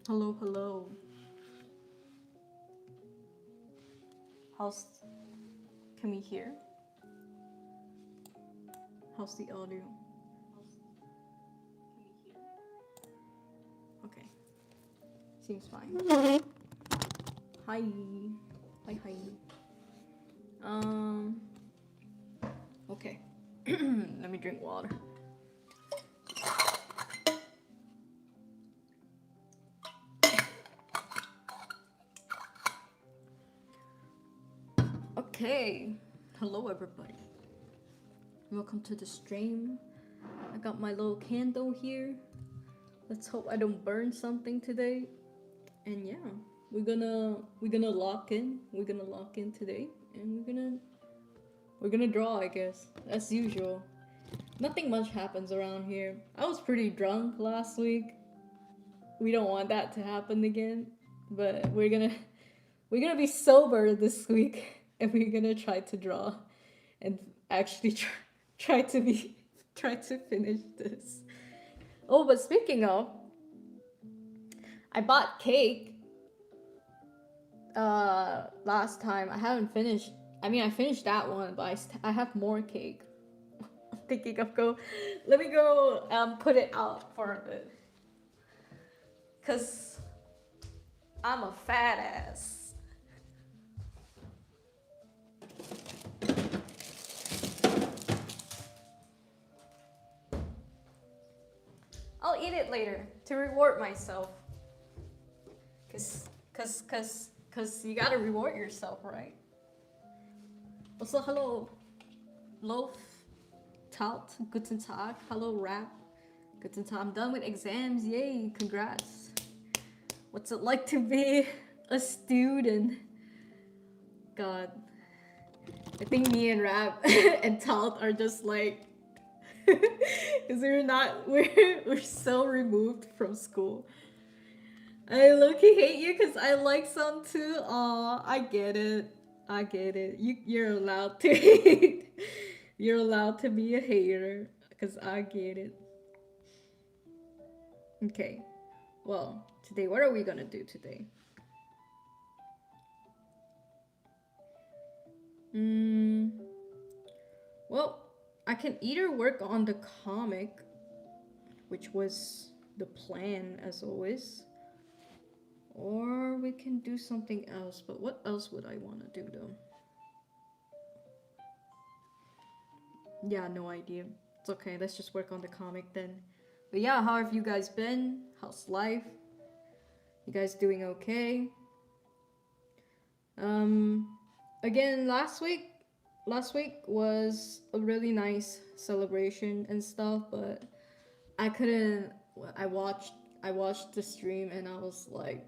Hello, hello. How's can we hear? How's the audio? Okay, seems fine. Hi, hi, hi. Um, okay. Let me drink water. Okay, hello everybody. Welcome to the stream. I got my little candle here. Let's hope I don't burn something today. And yeah, we're gonna lock in. We're gonna lock in today, and we're gonna draw, I guess, as usual. Nothing much happens around here. I was pretty drunk last week. We don't want that to happen again, but we're gonna be sober this week, and we're gonna try to draw, and actually try to be try to finish this. Oh, but speaking of, I bought cake last time. I haven't finished. I mean, I finished that one, but I have more cake. I'm thinking of go. Let me go put it out for a bit, cause I'm a fat ass. I'll eat it later to reward myself. Cause you gotta reward yourself, right? Also, hello, Loaf, Tout, Guten Tag, hello, Rap, Guten Tag. I'm done with exams, yay, congrats. What's it like to be a student? God, I think me and Rap and Tout are just like, because we're so removed from school. I low-key hate you because I like some too. Aw, I get it. I get it. You're allowed to hate. You're allowed to be a hater because I get it. Okay. Well, today, what are we gonna do today? Hmm. Well, I can either work on the comic, which was the plan as always, or we can do something else. But what else would I want to do though? Yeah, no idea. It's okay. Let's just work on the comic then. But yeah, how have you guys been? How's life? You guys doing okay? Um, again, last week was a really nice celebration and stuff, but I couldn't. I watched the stream and I was like,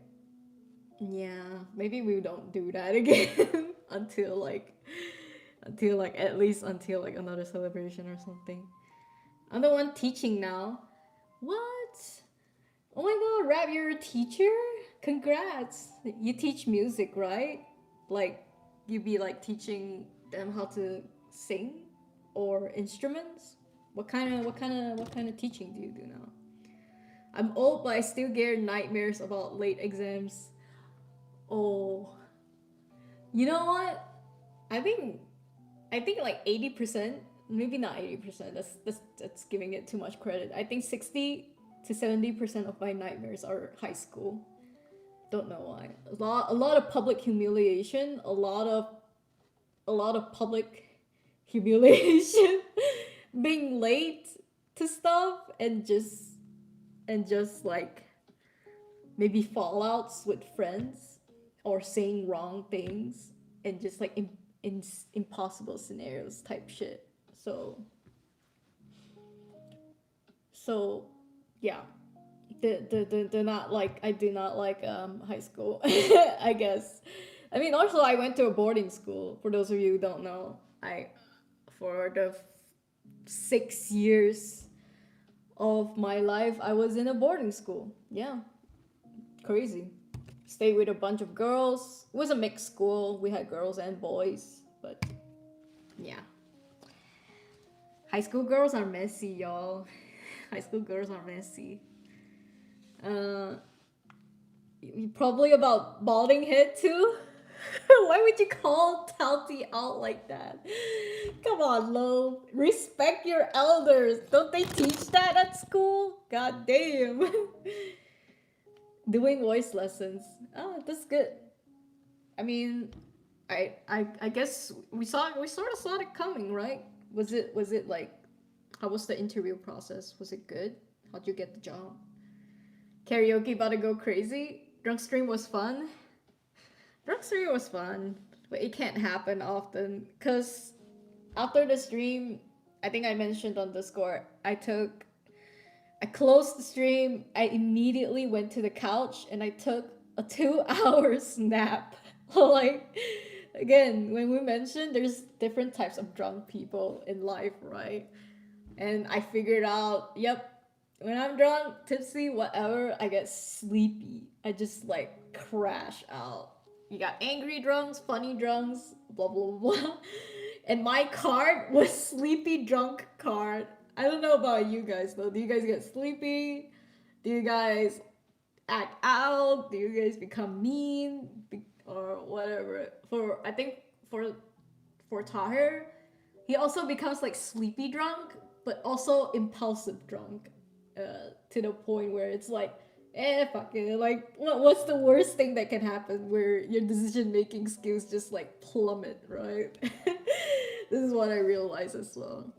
yeah, maybe we don't do that again until at least until like another celebration or something. I'm the one teaching now. What? Oh my god, Rap, you're a teacher? Congrats. You teach music, right? Like you be like teaching them how to sing or instruments? What kind of teaching do you do now? I'm old but I still get nightmares about late exams. Oh. You know what? I think I think like 80%, maybe not 80%. That's giving it too much credit. I think 60 to 70% of my nightmares are high school. Don't know why. A lot of public humiliation, a lot of public humiliation, being late to stuff, and just like maybe fallouts with friends or saying wrong things and just like impossible scenarios type shit. So yeah, the not like I do not like high school. I guess. I mean, also I went to a boarding school. For those of you who don't know, I for the 6 years of my life I was in a boarding school. Yeah, crazy. Stayed with a bunch of girls. It was a mixed school. We had girls and boys, but yeah. High school girls are messy, y'all. High school girls are messy. Uh, Probably about balding head too. Why would you call Talty out like that? Come on, Lo. Respect your elders. Don't they teach that at school? God damn. Doing voice lessons. Oh, that's good. I mean, I guess we sort of saw it coming, right? Was it like, how was the interview process? Was it good? How'd you get the job? Karaoke about to go crazy. Drunk stream was fun. Drunk stream was fun, but it can't happen often because after the stream, I think I mentioned on Discord, I closed the stream. I immediately went to the couch and I took a 2 hour nap. Like, again, when we mentioned there's different types of drunk people in life, right? And I figured out, yep, when I'm drunk, tipsy, whatever, I get sleepy. I just like crash out. You got angry drunks, funny drunks, blah blah blah. And my card was sleepy drunk card. I don't know about you guys though. Do you guys get sleepy? Do you guys act out? Do you guys become mean? Or whatever. I think for Tahir, he also becomes like sleepy drunk, but also impulsive drunk. To the point where it's like, fuck it. Like, what's the worst thing that can happen where your decision making skills just like plummet, right? This is what I realize as well.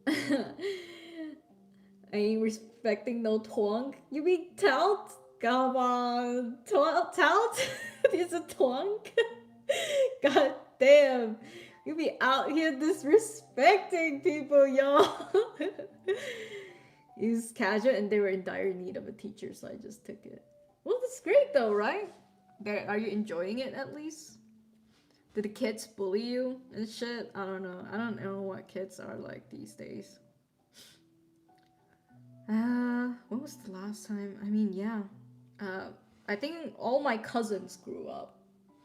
I ain't respecting no twang. You mean tout? Come on. Tout? Is a twang? God damn. You be out here disrespecting people, y'all. He's casual and they were in dire need of a teacher, so I just took it. Well, that's great though, right? Are you enjoying it at least? Did the kids bully you and shit? I don't know. I don't know what kids are like these days. When was the last time? I mean, yeah. I think all my cousins grew up.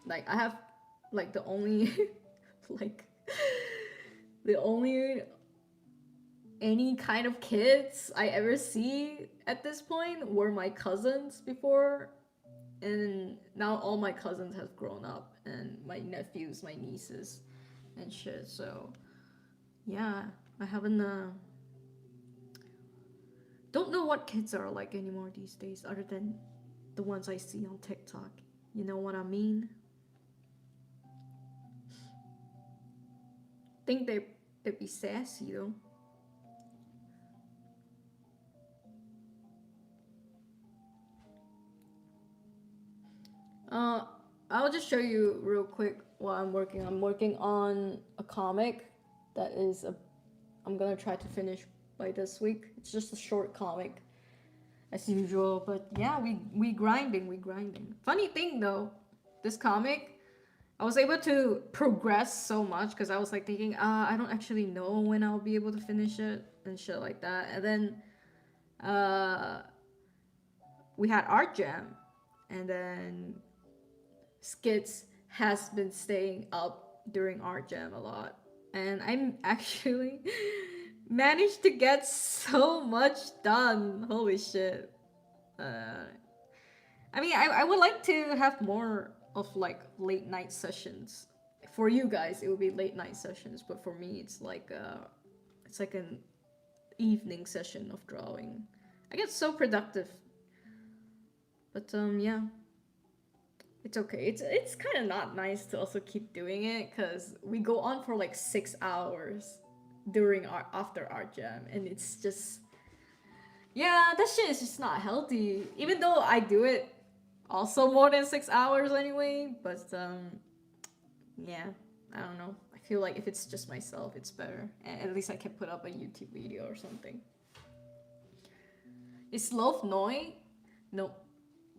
Like, I have, like, the only, like, the only any kind of kids I ever see at this point were my cousins before. And now all my cousins have grown up, and my nephews, my nieces, and shit. So, yeah, I haven't, don't know what kids are like anymore these days, other than the ones I see on TikTok. You know what I mean? Think they'd be sassy though. I'll just show you real quick what I'm working on. I'm working on a comic that is I'm gonna try to finish by this week. It's just a short comic, as usual. But yeah, we grinding. Funny thing though, this comic, I was able to progress so much because I was like thinking, I don't actually know when I'll be able to finish it and shit like that. And then we had art jam, and then Skits has been staying up during art jam a lot, and I'm actually managed to get so much done. Holy shit. I mean, I would like to have more of like late night sessions. For you guys, it would be late night sessions, but for me, it's like an evening session of drawing. I get so productive. But yeah, it's okay. It's kind of not nice to also keep doing it because we go on for like 6 hours during our after art jam, and it's just, yeah, that shit is just not healthy. Even though I do it also more than 6 hours anyway, but yeah, I don't know. I feel like if it's just myself, it's better. And at least I can put up a YouTube video or something. Is Loaf Noi? No,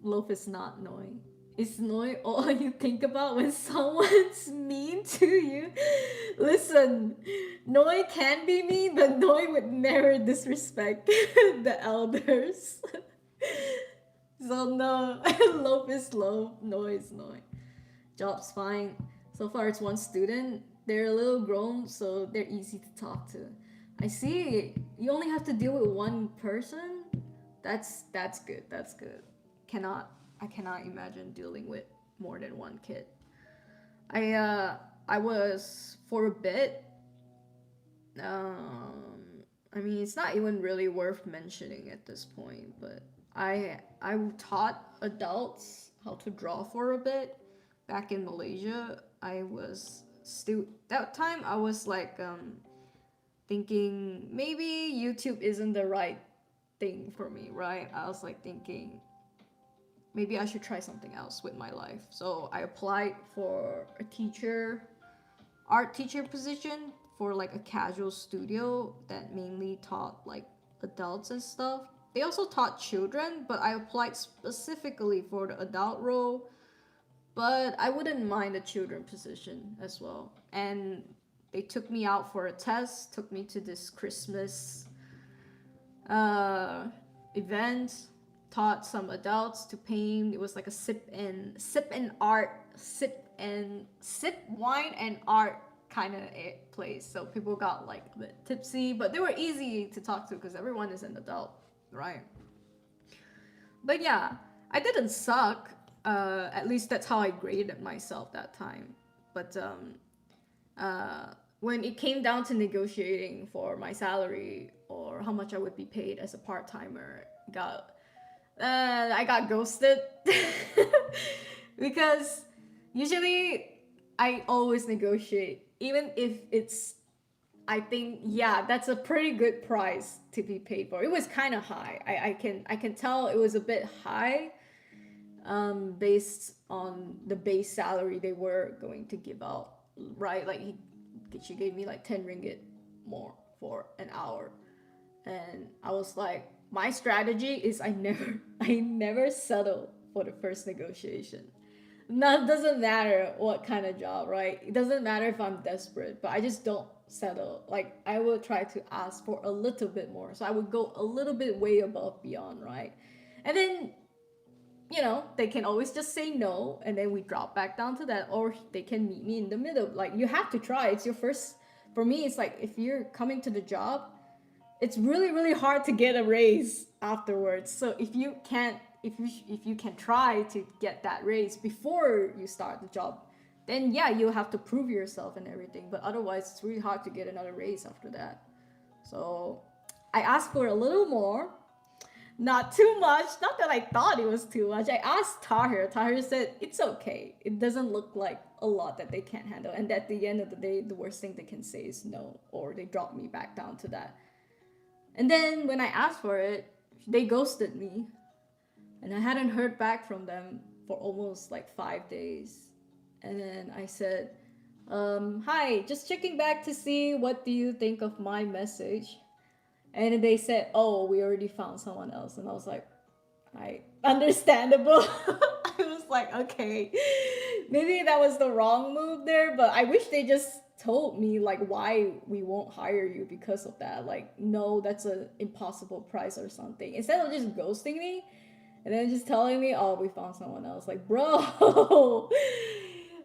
Loaf is not Noi. Is Noi all you think about when someone's mean to you? Listen, Noi can be mean, but Noi would never disrespect the elders. So no, Loaf is Loaf, Noi is Noi. Job's fine. So far it's one student. They're a little grown, so they're easy to talk to. I see. You only have to deal with one person? That's good. That's good. Cannot I cannot imagine dealing with more than one kid. I uh I was for a bit. I mean, it's not even really worth mentioning at this point, but I taught adults how to draw for a bit back in Malaysia. I was still that time I was like thinking maybe YouTube isn't the right thing for me, right? I was like thinking maybe I should try something else with my life. So I applied for a art teacher position for like a casual studio that mainly taught like adults and stuff. They also taught children, but I applied specifically for the adult role. But I wouldn't mind the children position as well. And they took me out for a test, took me to this Christmas uh, event, taught some adults to paint. It was like a sip wine and art kind of place. So people got like a bit tipsy, but they were easy to talk to because everyone is an adult, right? But yeah, I didn't suck. At least that's how I graded myself that time. But when it came down to negotiating for my salary or how much I would be paid as a part timer, I got ghosted because usually I always negotiate, even if it's I think yeah, that's a pretty good price to be paid for. It was kind of high. I can tell it was a bit high, based on the base salary they were going to give out, right? Like she gave me like 10 ringgit more for an hour, and I was like, my strategy is I never settle for the first negotiation. No, it doesn't matter what kind of job, right? It doesn't matter if I'm desperate, but I just don't settle. Like I will try to ask for a little bit more. So I would go a little bit way above beyond, right? And then they can always just say no, and then we drop back down to that, or they can meet me in the middle. Like you have to try. It's your first. For me, it's like if you're coming to the job, it's really really hard to get a raise afterwards. So if you can try to get that raise before you start the job, then yeah, you'll have to prove yourself and everything. But otherwise, it's really hard to get another raise after that. So I asked for a little more, not too much. Not that I thought it was too much. I asked Tahir. Tahir said it's okay. It doesn't look like a lot that they can't handle. And at the end of the day, the worst thing they can say is no, or they drop me back down to that. And then when I asked for it, they ghosted me. And I hadn't heard back from them for almost like 5 days. And then I said, hi, just checking back to see what do you think of my message. And they said, oh, we already found someone else. And I was like, understandable. I was like, okay, maybe that was the wrong move there, but I wish they just told me like why we won't hire you because of that. Like, no, that's an impossible price or something. Instead of just ghosting me and then just telling me, oh, we found someone else. Like, bro,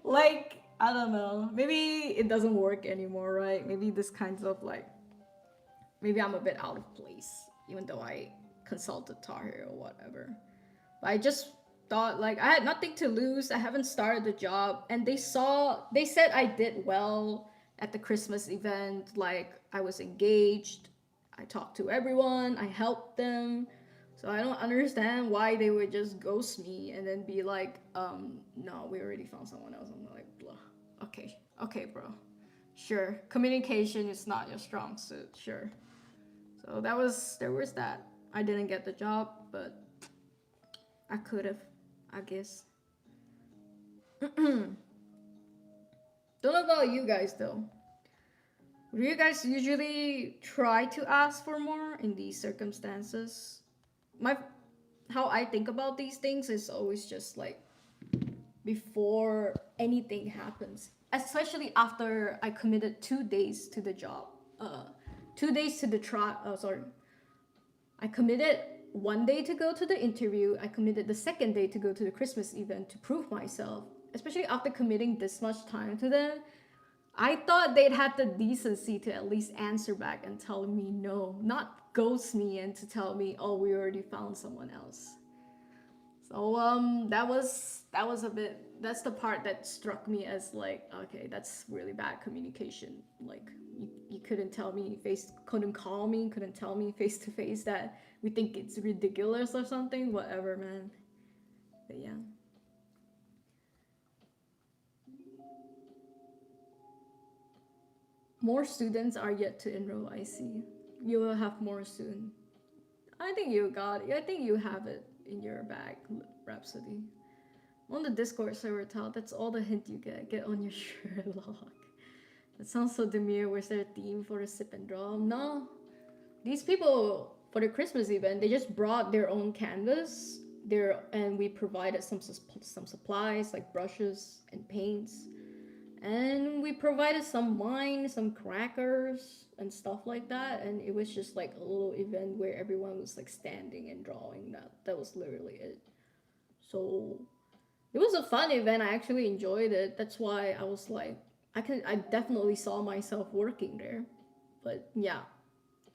like, I don't know. Maybe it doesn't work anymore, right? Maybe this kinds of like, maybe I'm a bit out of place, even though I consulted Tahir or whatever. But I just thought like I had nothing to lose. I haven't started the job, and they said I did well at the Christmas event. Like I was engaged, I talked to everyone, I helped them. So I don't understand why they would just ghost me and then be like, no, we already found someone else. I'm like, blah. Okay, bro. Sure. Communication is not your strong suit, sure. So there was that. I didn't get the job, but I could have, I guess. Don't know about you guys though. Do you guys usually try to ask for more in these circumstances? How I think about these things is always just like before anything happens, especially after I committed 2 days to the job. 2 days to the trial. Oh, sorry. I committed 1 day to go to the interview. I committed the second day to go to the Christmas event to prove myself. Especially after committing this much time to them, I thought they'd have the decency to at least answer back and tell me no, not ghost me and to tell me, oh, we already found someone else. So that was a bit, that's the part that struck me as like, okay, that's really bad communication. Like you couldn't tell me couldn't call me, couldn't tell me face to face that we think it's ridiculous or something. Whatever, man. But yeah. More students are yet to enroll, I see. You will have more soon. I think you got it. I think you have it in your bag, Rhapsody. On the Discord server tell, that's all the hint you get. Get on your Sherlock. That sounds so demure. Was there a theme for the sip and draw? No. These people, for the Christmas event, they just brought their own canvas. And we provided some supplies like brushes and paints. And we provided some wine, some crackers, and stuff like that. And it was just like a little event where everyone was like standing and drawing. That was literally it. So it was a fun event. I actually enjoyed it. That's why I was like, I definitely saw myself working there. But yeah,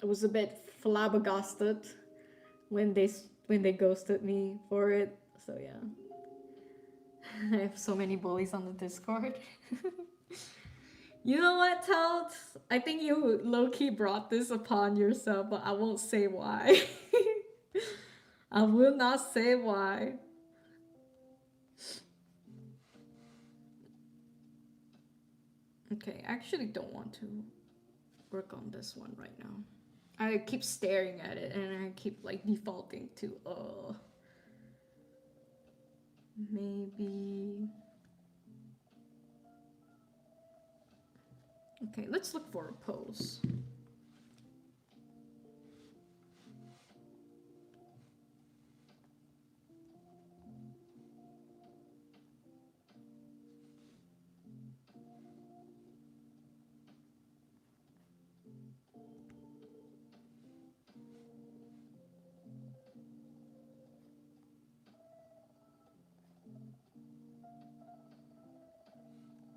I was a bit flabbergasted when they ghosted me for it. So yeah. I have so many bullies on the Discord. You know what, Toad? I think you low-key brought this upon yourself, but I won't say why. I will not say why. Okay, I actually don't want to work on this one right now. I keep staring at it and I keep like defaulting to maybe. Okay, let's look for a pose.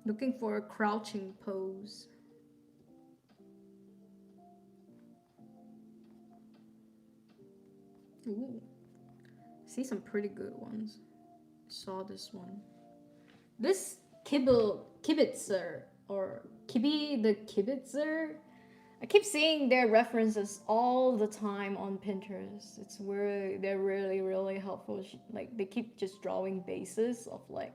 Looking for a crouching pose. Ooh. See some pretty good ones. Saw this one. This Kibitzer or Kibi the Kibitzer. I keep seeing their references all the time on Pinterest. They're really really helpful. Like they keep just drawing bases of like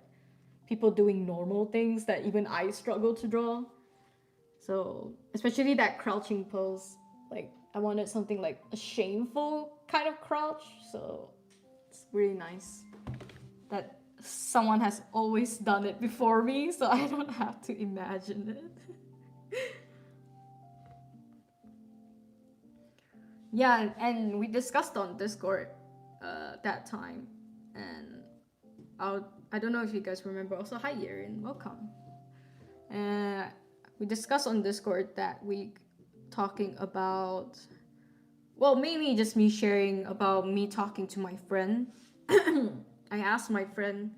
people doing normal things that even I struggle to draw. So especially that crouching pose, like I wanted something like a shameful kind of crouch. So it's really nice that someone has always done it before me, so I don't have to imagine it. Yeah, and we discussed on Discord that time, and I don't know if you guys remember. Also, hi Yerin, welcome. We discussed on Discord that week, talking about, well, mainly just me sharing about me talking to my friend. I asked my friend,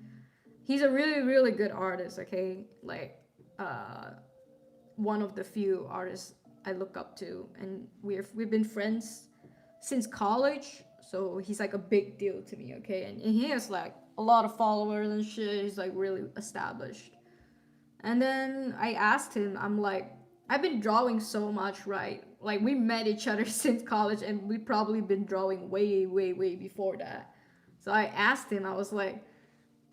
he's a really really good artist, okay, like one of the few artists I look up to, and we've been friends since college, so he's like a big deal to me, okay, and he has like a lot of followers and shit. He's like really established. And then I asked him, I'm like, I've been drawing so much, right? Like we met each other since college, and we probably been drawing way way before that. So I asked him, I was like,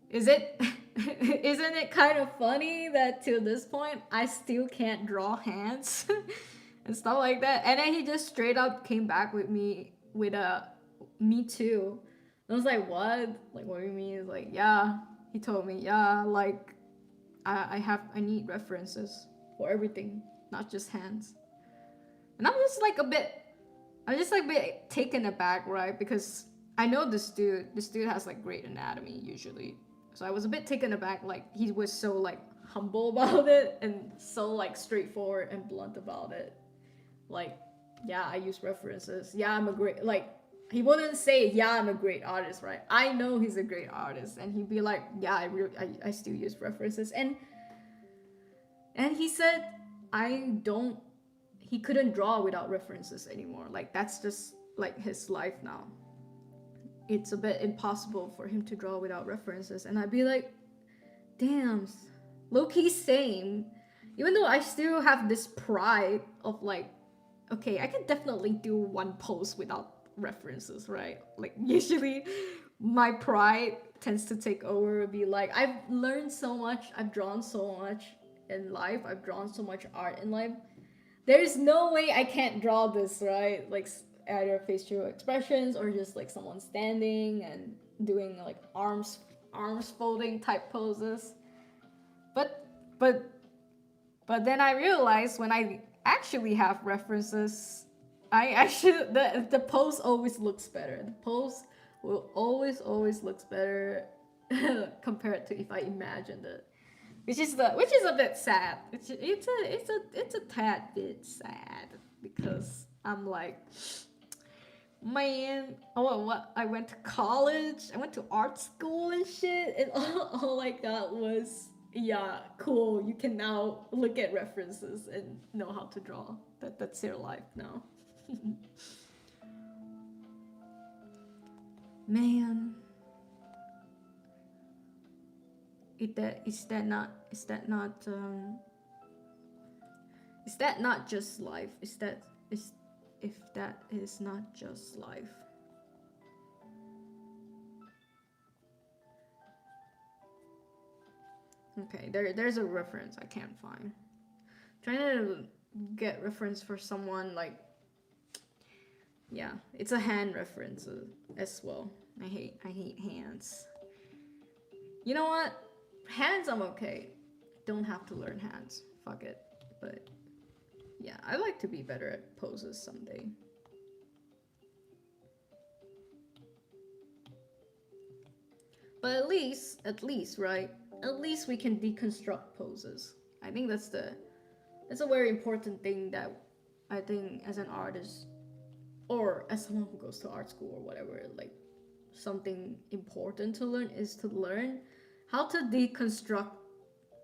is it isn't it kind of funny that to this point I still can't draw hands and stuff like that? And then he just straight up came back with me with a me too. And I was like, what? Like, what do you mean? He's like, yeah. He told me, yeah, like I need references for everything, not just hands. And I'm just like a bit taken aback, right? Because I know this dude has like great anatomy usually. So I was a bit taken aback, like he was so like humble about it and so like straightforward and blunt about it. Like, yeah, I use references. Yeah, I'm a great, like he wouldn't say, yeah, I'm a great artist, right? I know he's a great artist, and he'd be like, yeah, I still use references. And he said, I don't, he couldn't draw without references anymore. Like that's just like his life now. It's a bit impossible for him to draw without references, and I'd be like, damn, low-key same. Even though I still have this pride of like, okay, I can definitely do one pose without references, right? Like usually my pride tends to take over, be like, I've learned so much, I've drawn so much in life, I've drawn so much art in life. There's no way I can't draw this, right? Like either facial expressions or just like someone standing and doing like arms folding type poses. But but but then I realized when I actually have references, I actually the pose always looks better. The pose will always looks better compared to if I imagined it, which is a bit sad. It's a tad bit sad because I'm like, man, what I went to college, I went to art school and shit, and all I got was, yeah, cool, you can now look at references and know how to draw. That's your life now. Man, is that not just life? If that is not just life. Okay, there's a reference I can't find. Trying to get reference for someone like, yeah, it's a hand reference as well. I hate hands. You know what? Hands I'm okay. Don't have to learn hands. Fuck it. But yeah, I like to be better at poses someday. But at least, right? At least we can deconstruct poses. I think that's a very important thing that I think as an artist or as someone who goes to art school or whatever, like something important to learn is to learn how to deconstruct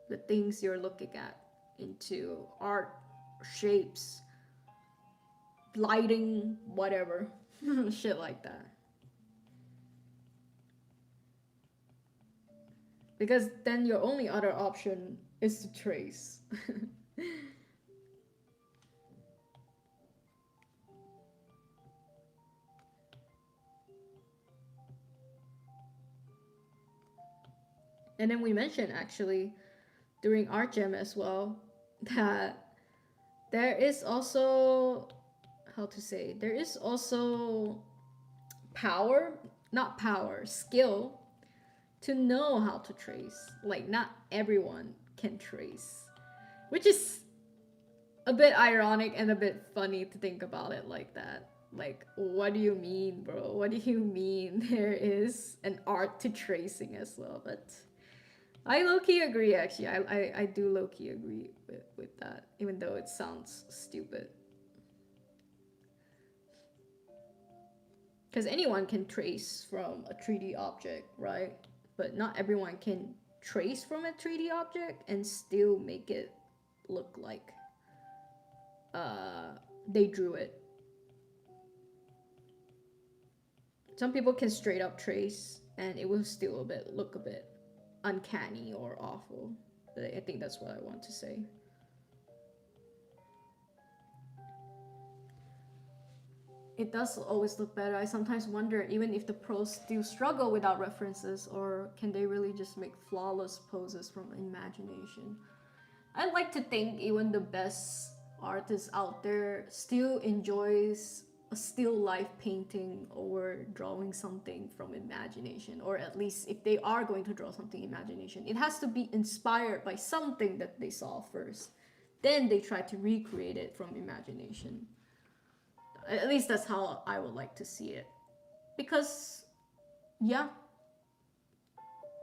the things you're looking at into art, shapes, lighting, whatever. Shit like that. Because then your only other option is to trace. And then we mentioned actually during art jam as well that there is also, how to say, there is also skill to know how to trace. Like not everyone can trace, which is a bit ironic and a bit funny to think about it like that. Like, what do you mean, bro? What do you mean there is an art to tracing as well? But I low-key agree, actually. I do low-key agree with that, even though it sounds stupid. Because anyone can trace from a 3D object, right? But not everyone can trace from a 3D object and still make it look like they drew it. Some people can straight up trace and it will still look a bit uncanny or awful. But I think that's what I want to say. It does always look better. I sometimes wonder even if the pros still struggle without references, or can they really just make flawless poses from imagination. I like to think even the best artists out there still enjoys a still life painting or drawing something from imagination, or at least if they are going to draw something imagination, it has to be inspired by something that they saw first, then they try to recreate it from imagination. At least that's how I would like to see it, because yeah,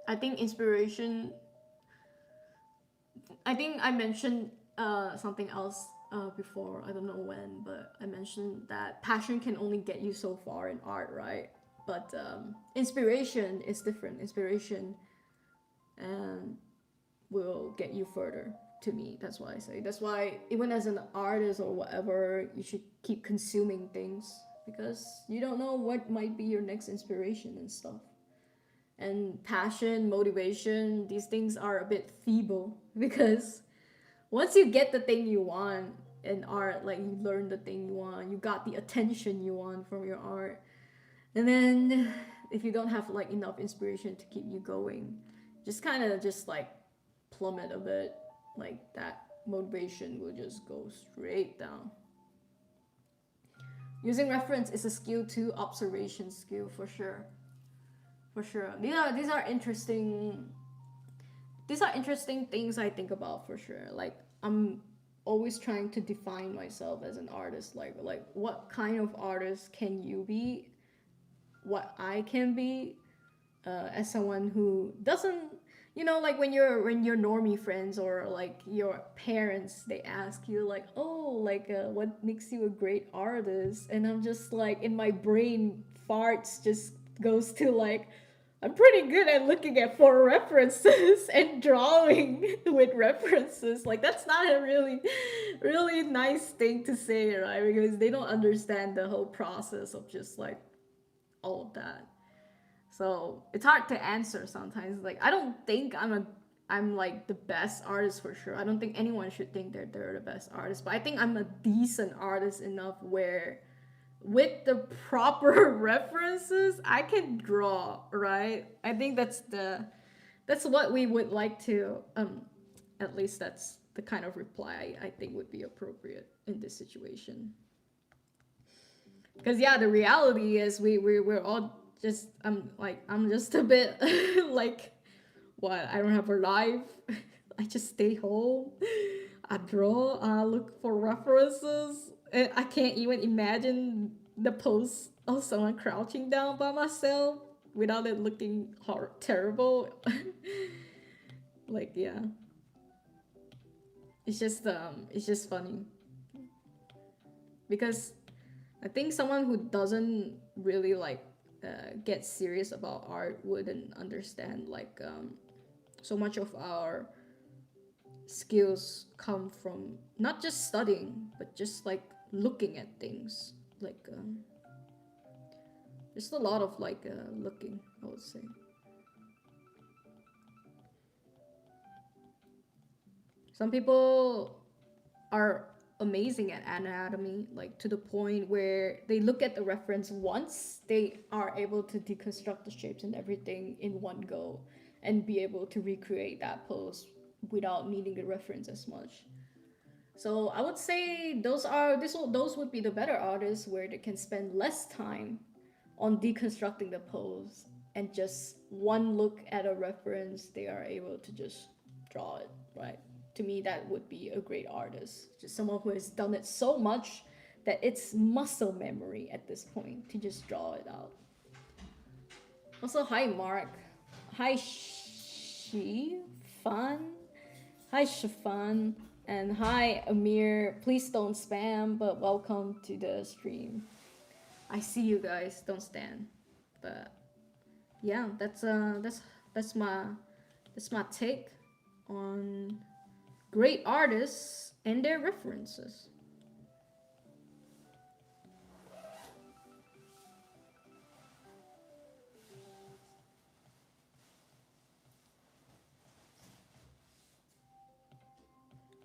I think inspiration, I think I mentioned something else before, I don't know when, but I mentioned that passion can only get you so far in art, right? But inspiration is different. Inspiration will get you further to me. That's why I say. That's why even as an artist or whatever, you should keep consuming things because you don't know what might be your next inspiration and stuff. And passion, motivation, these things are a bit feeble because once you get the thing you want in art, like you learn the thing you want, you got the attention you want from your art, and then if you don't have like enough inspiration to keep you going, just kind of just like plummet a bit, like that motivation will just go straight down. Using reference is a skill too, observation skill for sure. For sure. These are interesting, these are interesting things I think about for sure. Like I'm always trying to define myself as an artist. Like what kind of artist can you be? What I can be as someone who doesn't, like when your normie friends or like your parents, they ask you like, oh, like what makes you a great artist, and I'm just like in my brain farts just goes to like, I'm pretty good at looking at for references and drawing with references. Like that's not a really nice thing to say, right? Because they don't understand the whole process of just like all of that. So it's hard to answer sometimes. Like I don't think I'm like the best artist for sure. I don't think anyone should think that they're the best artist, but I think I'm a decent artist enough where with the proper references I can draw, right? I think that's what we would like to at least that's the kind of reply I think would be appropriate in this situation. Because yeah, the reality is we're all just I'm just a bit like, what, I don't have a life. I just stay home, I draw, I look for references, and I can't even imagine the pose of someone crouching down by myself without it looking terrible. Like yeah, it's just funny because I think someone who doesn't really like get serious about art wouldn't understand like so much of our skills come from not just studying but just like looking at things, like there's a lot of like looking, I would say. Some people are amazing at anatomy, like to the point where they look at the reference once, they are able to deconstruct the shapes and everything in one go and be able to recreate that pose without needing the reference as much. So I would say those would be the better artists where they can spend less time on deconstructing the pose and just one look at a reference they are able to just draw it, right? To me that would be a great artist, just someone who has done it so much that it's muscle memory at this point to just draw it out. Also, hi Mark, hi Shifan, hi Shifan, and hi Amir. Please don't spam, but welcome to the stream. I see you guys, don't stand. But yeah, that's my take on great artists and their references.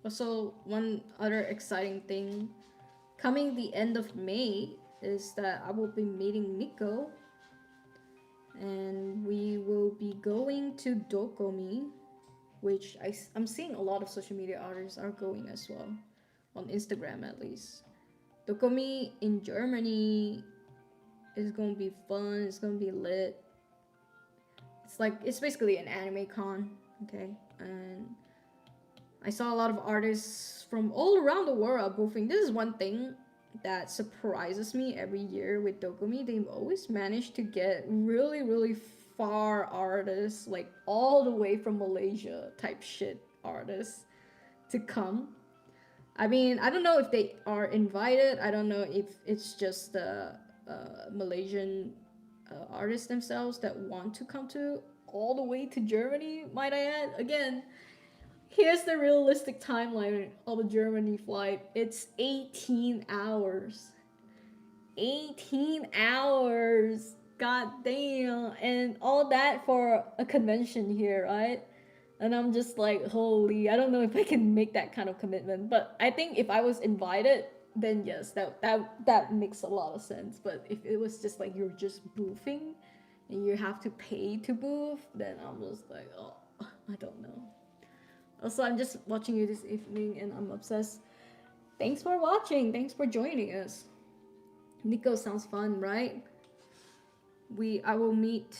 Also, one other exciting thing coming the end of May is that I will be meeting Nico and we will be going to Dokomi, which I'm seeing a lot of social media artists are going as well, on Instagram at least. Dokomi in Germany is gonna be fun, it's gonna be lit. It's basically an anime con, okay? And I saw a lot of artists from all around the world boofing. This is one thing that surprises me every year with Dokomi. They've always managed to get really, really far artists, like all the way from Malaysia type shit artists to come. I mean, I don't know if they are invited. I don't know if it's just the Malaysian artists themselves that want to come to all the way to Germany, might I add. Again, Here's the realistic timeline of a Germany flight. It's 18 hours. 18 hours. God damn. And all that for a convention here, right? And I'm just like, holy, I don't know if I can make that kind of commitment. But I think if I was invited, then yes, that makes a lot of sense. But if it was just like you're just boofing and you have to pay to booth, then I'm just like, oh, I don't know. Also, I'm just watching you this evening and I'm obsessed. Thanks for watching. Thanks for joining us. Nico sounds fun, right? I will meet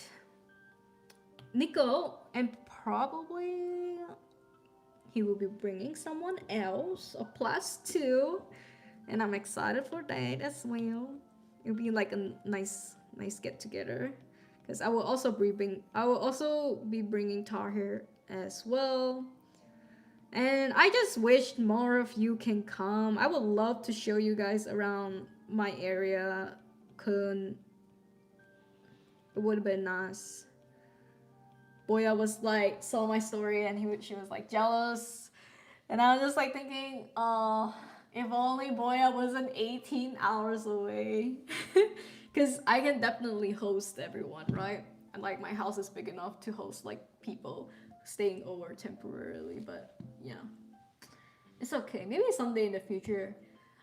Nico and probably he will be bringing someone else, a +2, and I'm excited for that as well. It'll be like a nice get together, because I will also be bringing Tahir as well. And I just wish more of you can come. I would love to show you guys around my area. It would have been nice. Boya was like, saw my story and she was like jealous. And I was just like thinking, if only Boya wasn't 18 hours away. Because I can definitely host everyone, right? And like my house is big enough to host like people staying over temporarily, but yeah. It's okay. Maybe someday in the future.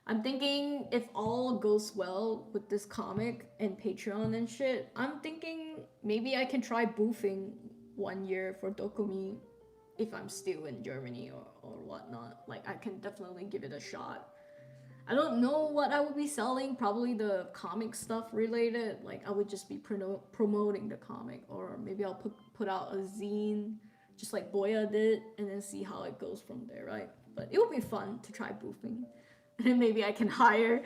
I'm thinking if all goes well with this comic and Patreon and shit, I'm thinking maybe I can try boofing 1 year for Dokumi if I'm still in Germany or whatnot. Like I can definitely give it a shot. I don't know what I would be selling, probably the comic stuff related. Like I would just be promoting the comic, or maybe I'll put out a zine just like Boya did and then see how it goes from there, right? But it would be fun to try boofing. And maybe I can hire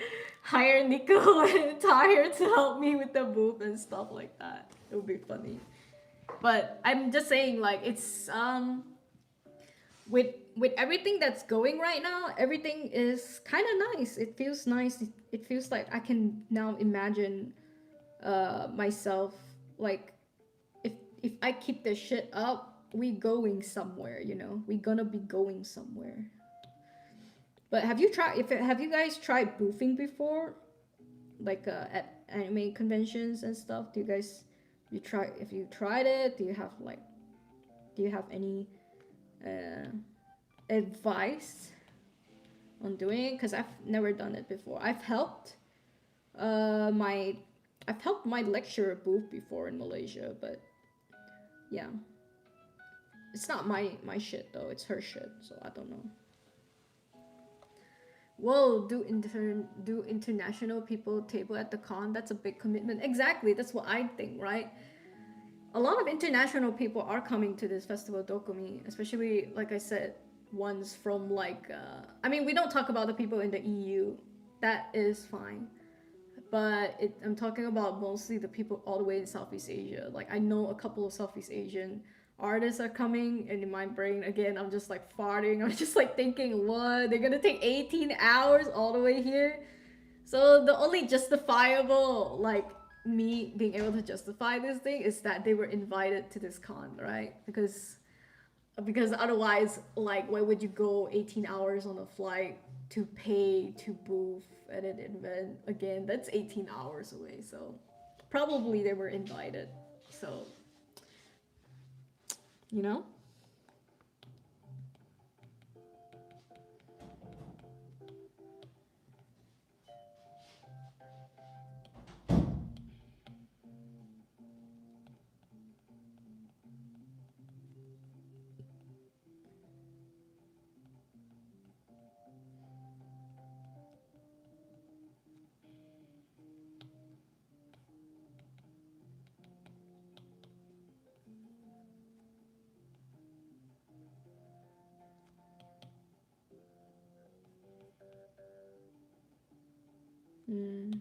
Nico and Tahir to help me with the booth and stuff like that. It would be funny. But I'm just saying, like, it's with everything that's going right now, everything is kind of nice. It feels nice. It feels like I can now imagine myself, like, if I keep this shit up, we going somewhere, you know? We gonna be going somewhere. But have you guys tried boofing before? Like at anime conventions and stuff? If you tried it, do you have any uh, advice on doing it? Because I've never done it before. Uh my I've helped my lecturer booth before in Malaysia, but yeah. It's not my shit though, it's her shit, so I don't know. Whoa, do international people table at the con? That's a big commitment. Exactly, that's what I think, right? A lot of international people are coming to this festival Dokumi, especially like I said, ones from like I mean, we don't talk about the people in the EU. That is fine. But I'm talking about mostly the people all the way in Southeast Asia. Like I know a couple of Southeast Asian artists are coming, and in my brain again I'm just like farting. I'm just like thinking, what, they're gonna take 18 hours all the way here? So the only justifiable, like, me being able to justify this thing is that they were invited to this con, right? Because otherwise, like, why would you go 18 hours on a flight to pay to booth at an event? Again, that's 18 hours away, so probably they were invited. So, you know? Mm.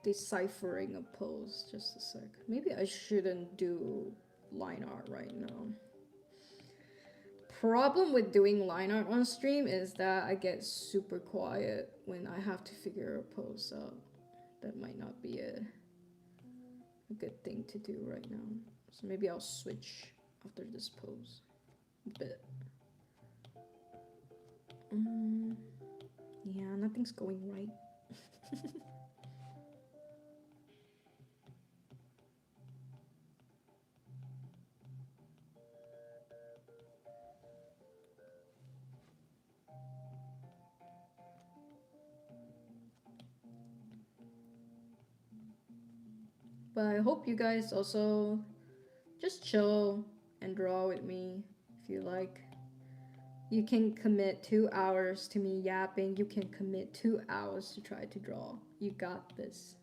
Deciphering a post, just a sec. Maybe I shouldn't do line art right now. Problem with doing line art on stream is that I get super quiet when I have to figure a pose out. That might not be a good thing to do right now. So maybe I'll switch after this pose a bit. Yeah, nothing's going right. But I hope you guys also just chill and draw with me if you like. You can commit 2 hours to me yapping. You can commit 2 hours to try to draw. You got this.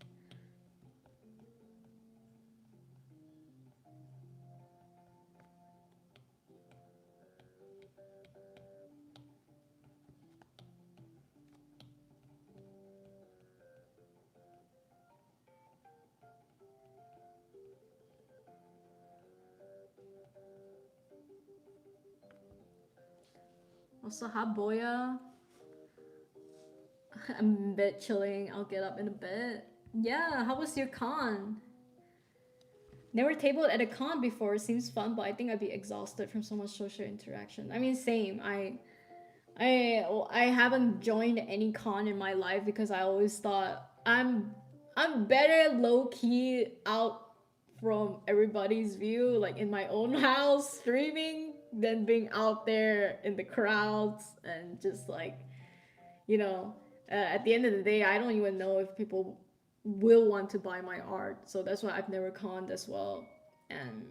Also, hi Boya. I'm in bed chilling. I'll get up in a bit. Yeah, how was your con? Never tabled at a con before. It seems fun, but I think I'd be exhausted from so much social interaction. I mean, same. I haven't joined any con in my life because I always thought I'm better low key out from everybody's view, like in my own house streaming, than being out there in the crowds and just like, you know, at the end of the day, I don't even know if people will want to buy my art. So that's why I've never conned as well. And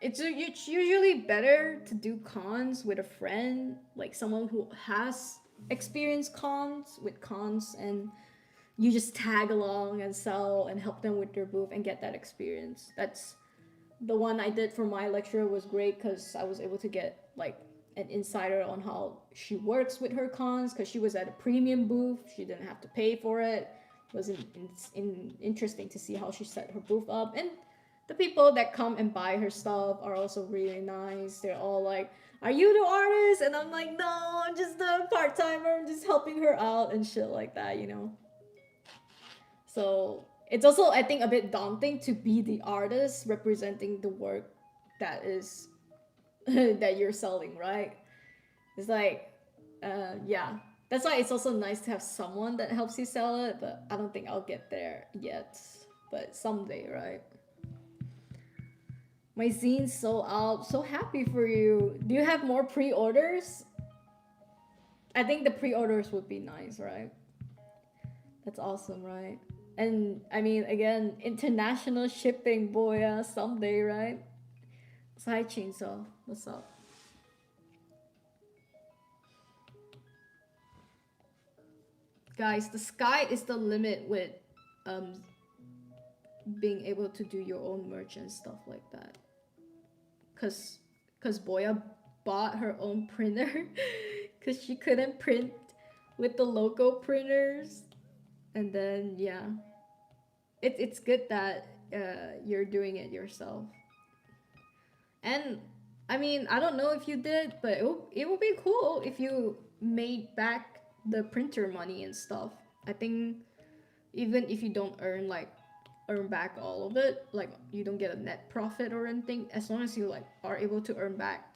it's usually better to do cons with a friend, like someone who has experienced cons with cons, and you just tag along and sell and help them with their booth and get that experience. That's the one I did for my lecture was great because I was able to get like an insider on how she works with her cons because she was at a premium booth. She didn't have to pay for it. It was interesting to see how she set her booth up. And the people that come and buy her stuff are also really nice. They're all like, "Are you the artist?" And I'm like, "No, I'm just a part timer. I'm just helping her out and shit like that, you know." So it's also, I think, a bit daunting to be the artist representing the work that is that you're selling, right? It's like, yeah. That's why it's also nice to have someone that helps you sell it, but I don't think I'll get there yet. But someday, right? My zine's sold out. So happy for you. Do you have more pre-orders? I think the pre-orders would be nice, right? That's awesome, right? And I mean, again, international shipping, boy, someday, right? So hi, Chainsaw. What's up? Guys, the sky is the limit with um, being able to do your own merch and stuff like that. Cause Boya bought her own printer because she couldn't print with the local printers, and then yeah, it's good that you're doing it yourself. And I mean, I don't know if you did, but it would be cool if you made back the printer money and stuff. I think even if you don't earn back all of it, like you don't get a net profit or anything, as long as you like are able to earn back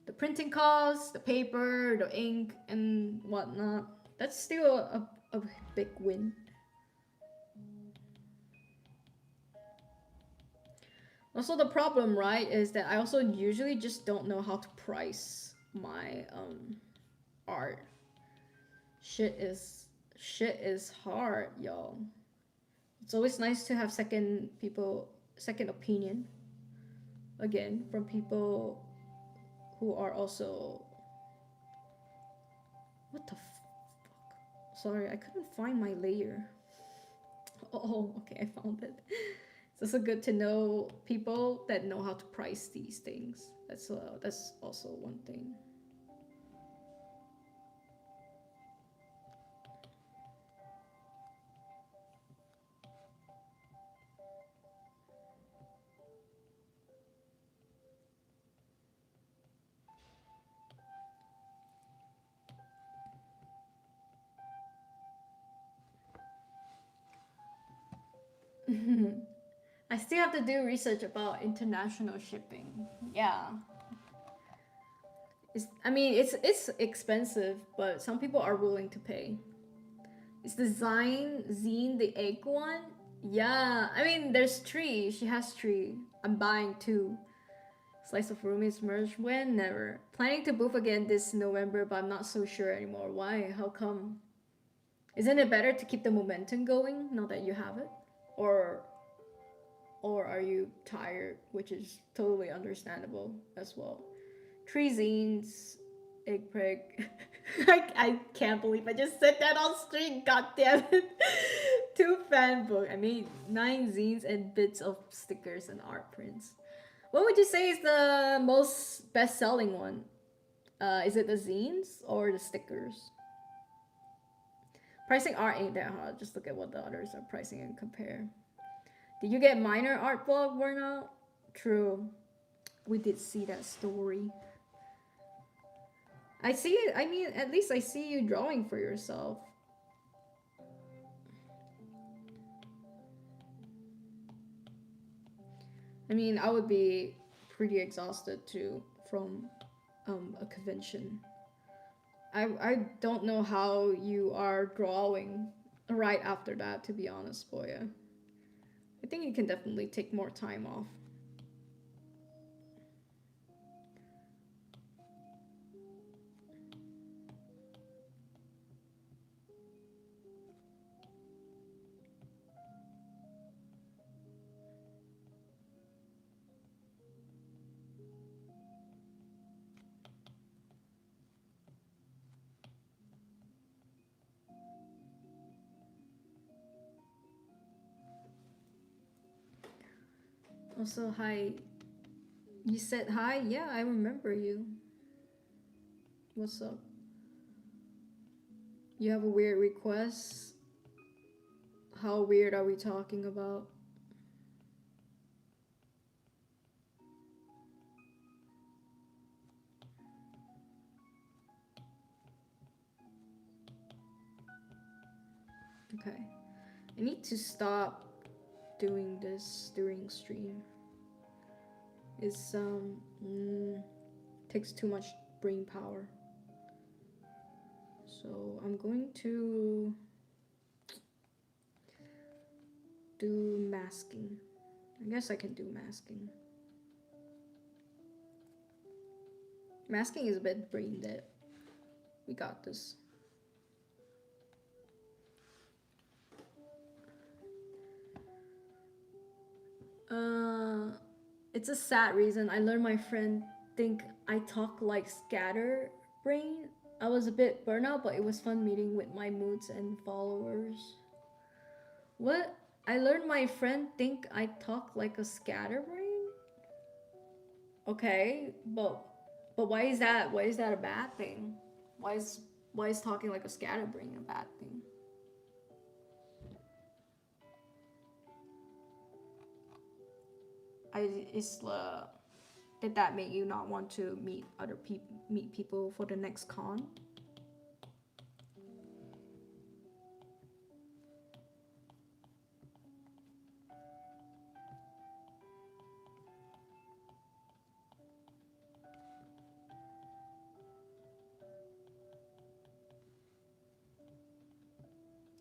the printing costs, the paper, the ink, and whatnot, that's still a big win. Also, the problem, right, is that I also usually just don't know how to price my art. Shit is hard, y'all. It's always nice to have second opinion again from people who are also, what the fuck? Sorry, I couldn't find my layer. Oh, okay, I found it. It's also good to know people that know how to price these things. That's also one thing. I still have to do research about international shipping. Yeah. I mean, it's expensive, but some people are willing to pay. Is the zine the egg one? Yeah, I mean, there's three. She has three. I'm buying two. Slice of Rumi's merge when? Never. Planning to boof again this November, but I'm not so sure anymore. Why? How come? Isn't it better to keep the momentum going now that you have it? Or or are you tired, which is totally understandable as well. Three zines, egg prick. I can't believe I just said that on stream. God damn it. Two fan book. I made 9 zines and bits of stickers and art prints. What would you say is the most best-selling one? Is it the zines or the stickers? Pricing art ain't that hard. Just look at what the others are pricing and compare. Did you get minor art blog burnout? True. We did see that story. I see it. I mean, at least I see you drawing for yourself. I mean, I would be pretty exhausted too from a convention. I don't know how you are drawing right after that, to be honest, Boya. I think you can definitely take more time off. Also, hi. You said hi? Yeah, I remember you. What's up? You have a weird request? How weird are we talking about? Okay. I need to stop doing this during stream. It's takes too much brain power. So I'm going to do masking. I guess I can do masking. Masking is a bit brain dead. We got this. It's a sad reason. I learned my friend think I talk like scatterbrain. I was a bit burnout, but it was fun meeting with my moods and followers. What? I learned my friend think I talk like a scatterbrain? Okay, but why is that? Why is that a bad thing? Why is talking like a scatterbrain a bad thing? Did that make you not want to meet people for the next con?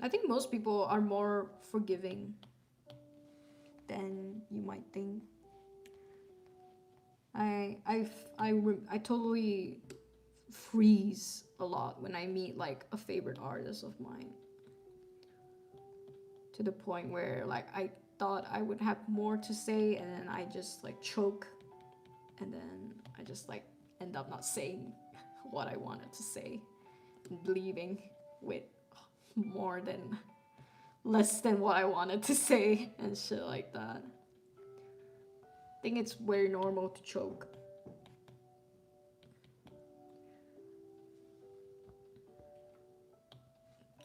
I think most people are more forgiving than you might think. I totally freeze a lot when I meet like a favorite artist of mine. To the point where like I thought I would have more to say and then I just like choke and then I just like end up not saying what I wanted to say and leaving with more than less than what I wanted to say and shit like that. I think it's very normal to choke.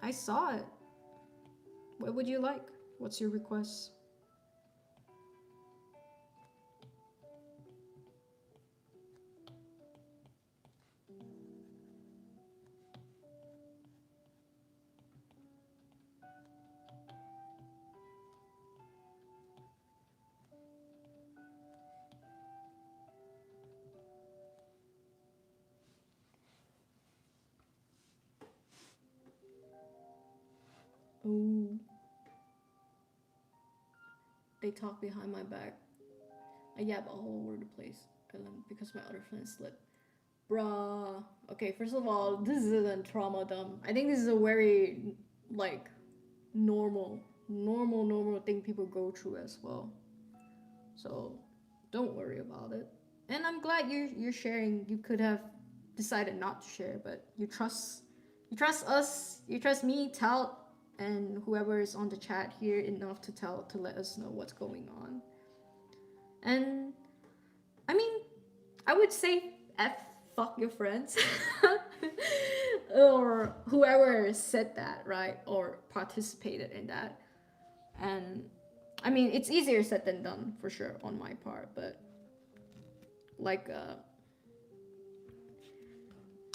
I saw it. What would you like? What's your request? Ooh, they talk behind my back. I yap all over the place because my other friends slip. Bruh. Okay, first of all, this isn't trauma dumb. I think this is a very like normal thing people go through as well. So don't worry about it. And I'm glad you're sharing. You could have decided not to share, but you trust us, you trust me, Tout, and whoever is on the chat here enough to tell to let us know what's going on. And I mean, I would say F fuck your friends. Or whoever said that, right? Or participated in that. And I mean, it's easier said than done for sure on my part, but like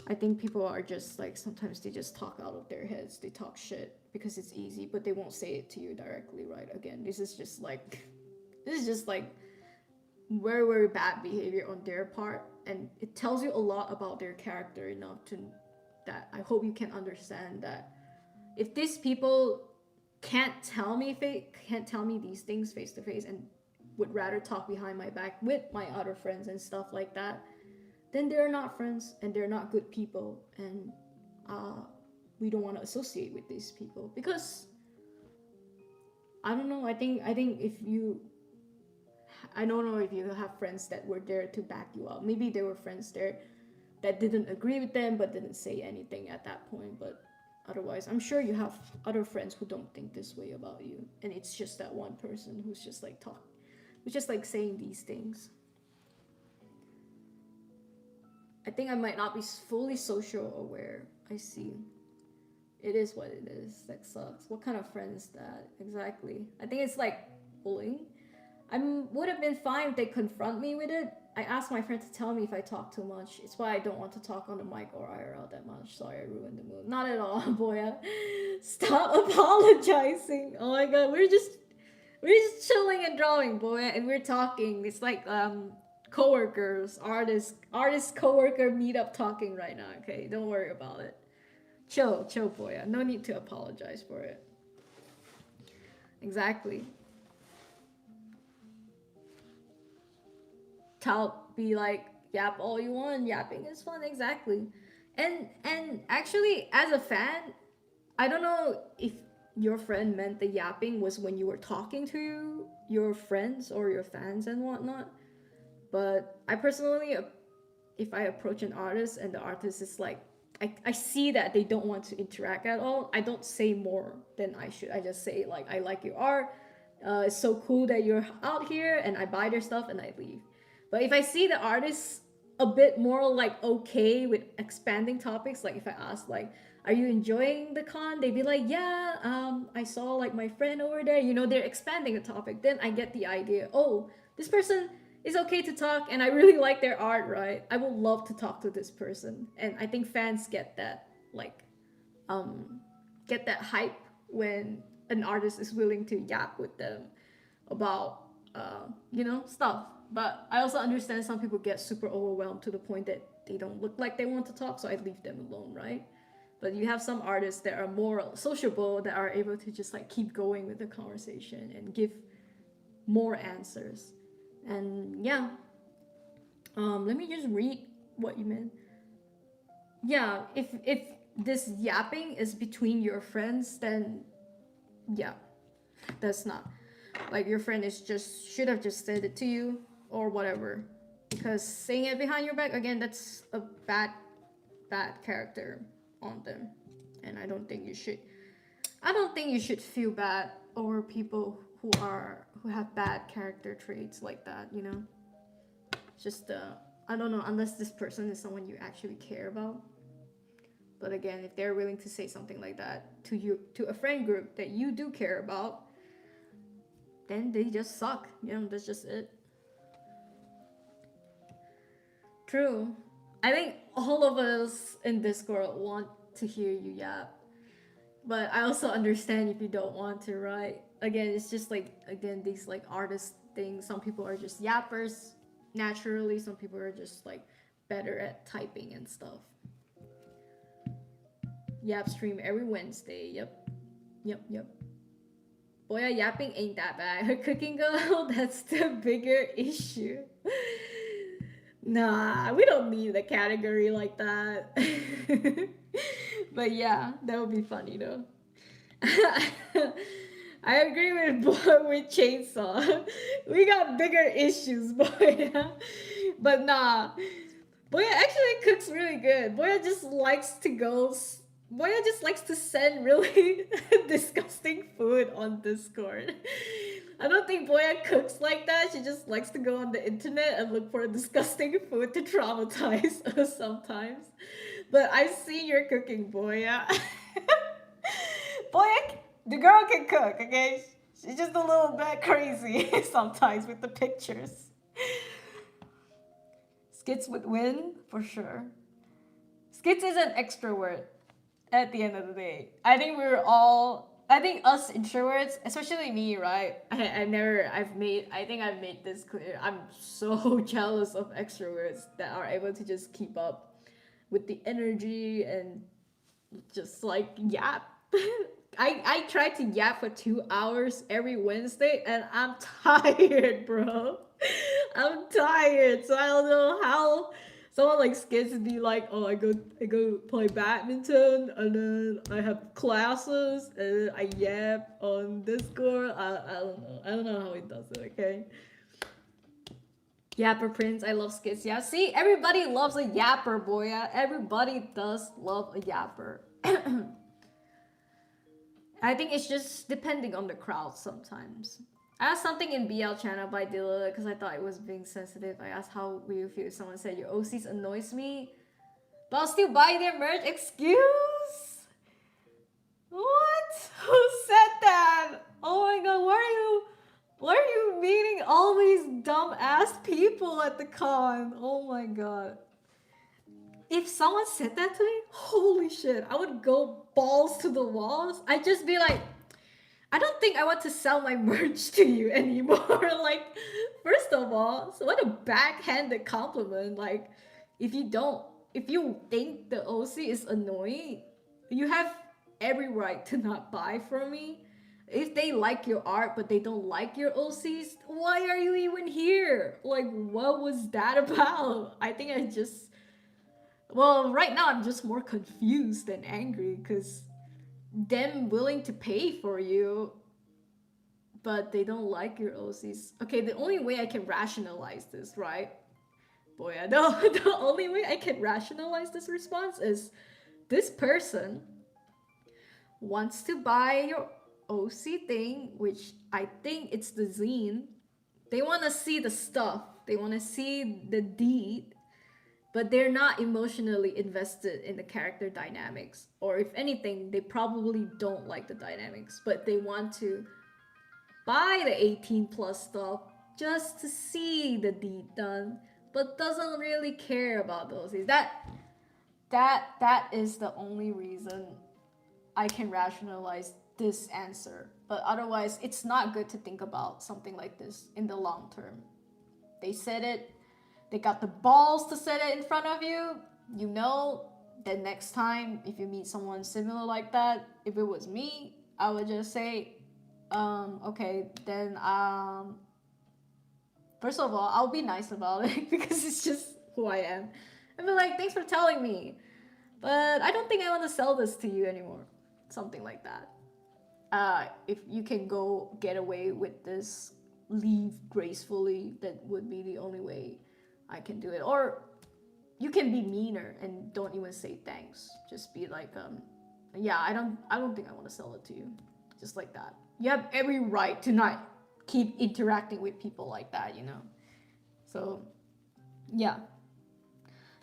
I think people are just like sometimes they just talk out of their heads. They talk shit because it's easy, but they won't say it to you directly, right? Again, this is just like very bad behavior on their part, and it tells you a lot about their character enough to that I hope you can understand that if these people can't tell me these things face to face and would rather talk behind my back with my other friends and stuff like that, then they're not friends and they're not good people, and uh, we don't want to associate with these people because I don't know. I think if you I don't know if you have friends that were there to back you up. Maybe there were friends there that didn't agree with them but didn't say anything at that point. But otherwise, I'm sure you have other friends who don't think this way about you, and it's just that one person who's just like saying these things. I think I might not be fully social aware. I see. It is what it is. That sucks. What kind of friend is that? Exactly. I think it's like bullying. I would have been fine if they confront me with it. I asked my friend to tell me if I talk too much. It's why I don't want to talk on the mic or IRL that much. Sorry, I ruined the mood. Not at all, boy. Stop apologizing. Oh my god, we're just chilling and drawing, boy, and we're talking. It's like coworkers, artist coworker meetup talking right now. Okay, don't worry about it. Chill, boy. No need to apologize for it. Exactly. Tout be like yap all you want. Yapping is fun, exactly. And actually, as a fan, I don't know if your friend meant the yapping was when you were talking to your friends or your fans and whatnot. But I personally, if I approach an artist and the artist is like, I see that they don't want to interact at all, I don't say more than I should. I just say, like, I like your art. It's so cool that you're out here, and I buy their stuff and I leave. But if I see the artist a bit more like okay with expanding topics, like if I ask, like, are you enjoying the con? They'd be like, yeah, I saw like my friend over there. You know, they're expanding the topic. Then I get the idea. Oh, this person is okay to talk, and I really like their art, right? I would love to talk to this person, and I think fans get that, like, um, get that hype when an artist is willing to yap with them about, stuff. But I also understand some people get super overwhelmed to the point that they don't look like they want to talk, so I leave them alone, right? But you have some artists that are more sociable that are able to just like keep going with the conversation and give more answers. And yeah, let me just read what you meant. Yeah, if this yapping is between your friends, then yeah, that's not like your friend is just should have just said it to you or whatever. Because saying it behind your back again, that's a bad character on them, and I don't think you should feel bad over people who have bad character traits like that. You know, just I don't know, unless this person is someone you actually care about. But again, if they're willing to say something like that to you, to a friend group that you do care about, then they just suck. You know, that's just it. True. I think all of us in Discord want to hear you yap. But I also understand if you don't want to, right? Again, it's just like, again, these like artist things. Some people are just yappers naturally, some people are just like better at typing and stuff. Yap stream every Wednesday, yep. Yep. Boya yapping ain't that bad. Her cooking girl, that's the bigger issue. Nah, we don't need a category like that. But yeah, that would be funny though. I agree with boy with chainsaw. We got bigger issues, boy. But nah, Boya actually cooks really good. Boya just likes to go. Boya just likes to send really disgusting food on Discord. I don't think Boya cooks like that. She just likes to go on the internet and look for disgusting food to traumatize us sometimes. But I've seen your cooking, Boya. Boya, the girl can cook, okay? She's just a little bit crazy sometimes with the pictures. Skits would win for sure. Skits is an extrovert at the end of the day. I think we're all. I think us introverts, especially me, right? I think I've made this clear. I'm so jealous of extroverts that are able to just keep up with the energy and just like yap. I try to yap for 2 hours every Wednesday and I'm tired, bro. I'm tired, so I don't know how someone like Skids would be like, oh, I go play badminton and then I have classes and I yap on Discord. I don't know how he does it. Okay. Yapper Prince, I love Skids. Yeah, see, everybody loves a yapper, boy. Yeah, everybody does love a yapper. I think it's just depending on the crowd sometimes. I asked something in BL channel by Dilla because I thought it was being sensitive. I asked how will you feel if someone said your OCs annoys me, but I'll still buy their merch. Excuse? What? Who said that? Oh my god, why are you meeting all these dumb ass people at the con? Oh my god. If someone said that to me, holy shit, I would go balls to the walls. I'd just be like, I don't think I want to sell my merch to you anymore. Like, first of all, so what a backhanded compliment. Like, if you think the OC is annoying, you have every right to not buy from me. If they like your art but they don't like your OCs, why are you even here? Like, what was that about? I think well, right now I'm just more confused than angry because them willing to pay for you but they don't like your OCs. Okay, the only way I can rationalize this, right? Boy, I know the only way I can rationalize this response is this person wants to buy your OC thing, which I think it's the zine. They want to see the stuff, they want to see the deed, but they're not emotionally invested in the character dynamics. Or if anything, they probably don't like the dynamics, but they want to buy the 18 plus stuff just to see the deed done, but doesn't really care about those. That is the only reason I can rationalize this answer. But otherwise, it's not good to think about something like this in the long term. They said it, they got the balls to say it in front of you. You know that next time, if you meet someone similar like that, if it was me, I would just say, okay, then, first of all, I'll be nice about it because it's just who I am. And be like, thanks for telling me, but I don't think I want to sell this to you anymore. Something like that. If you can go get away with this, leave gracefully, that would be the only way I can do it. Or you can be meaner and don't even say thanks. Just be like, yeah, I don't think I want to sell it to you. Just like that. You have every right to not keep interacting with people like that, you know? So, yeah.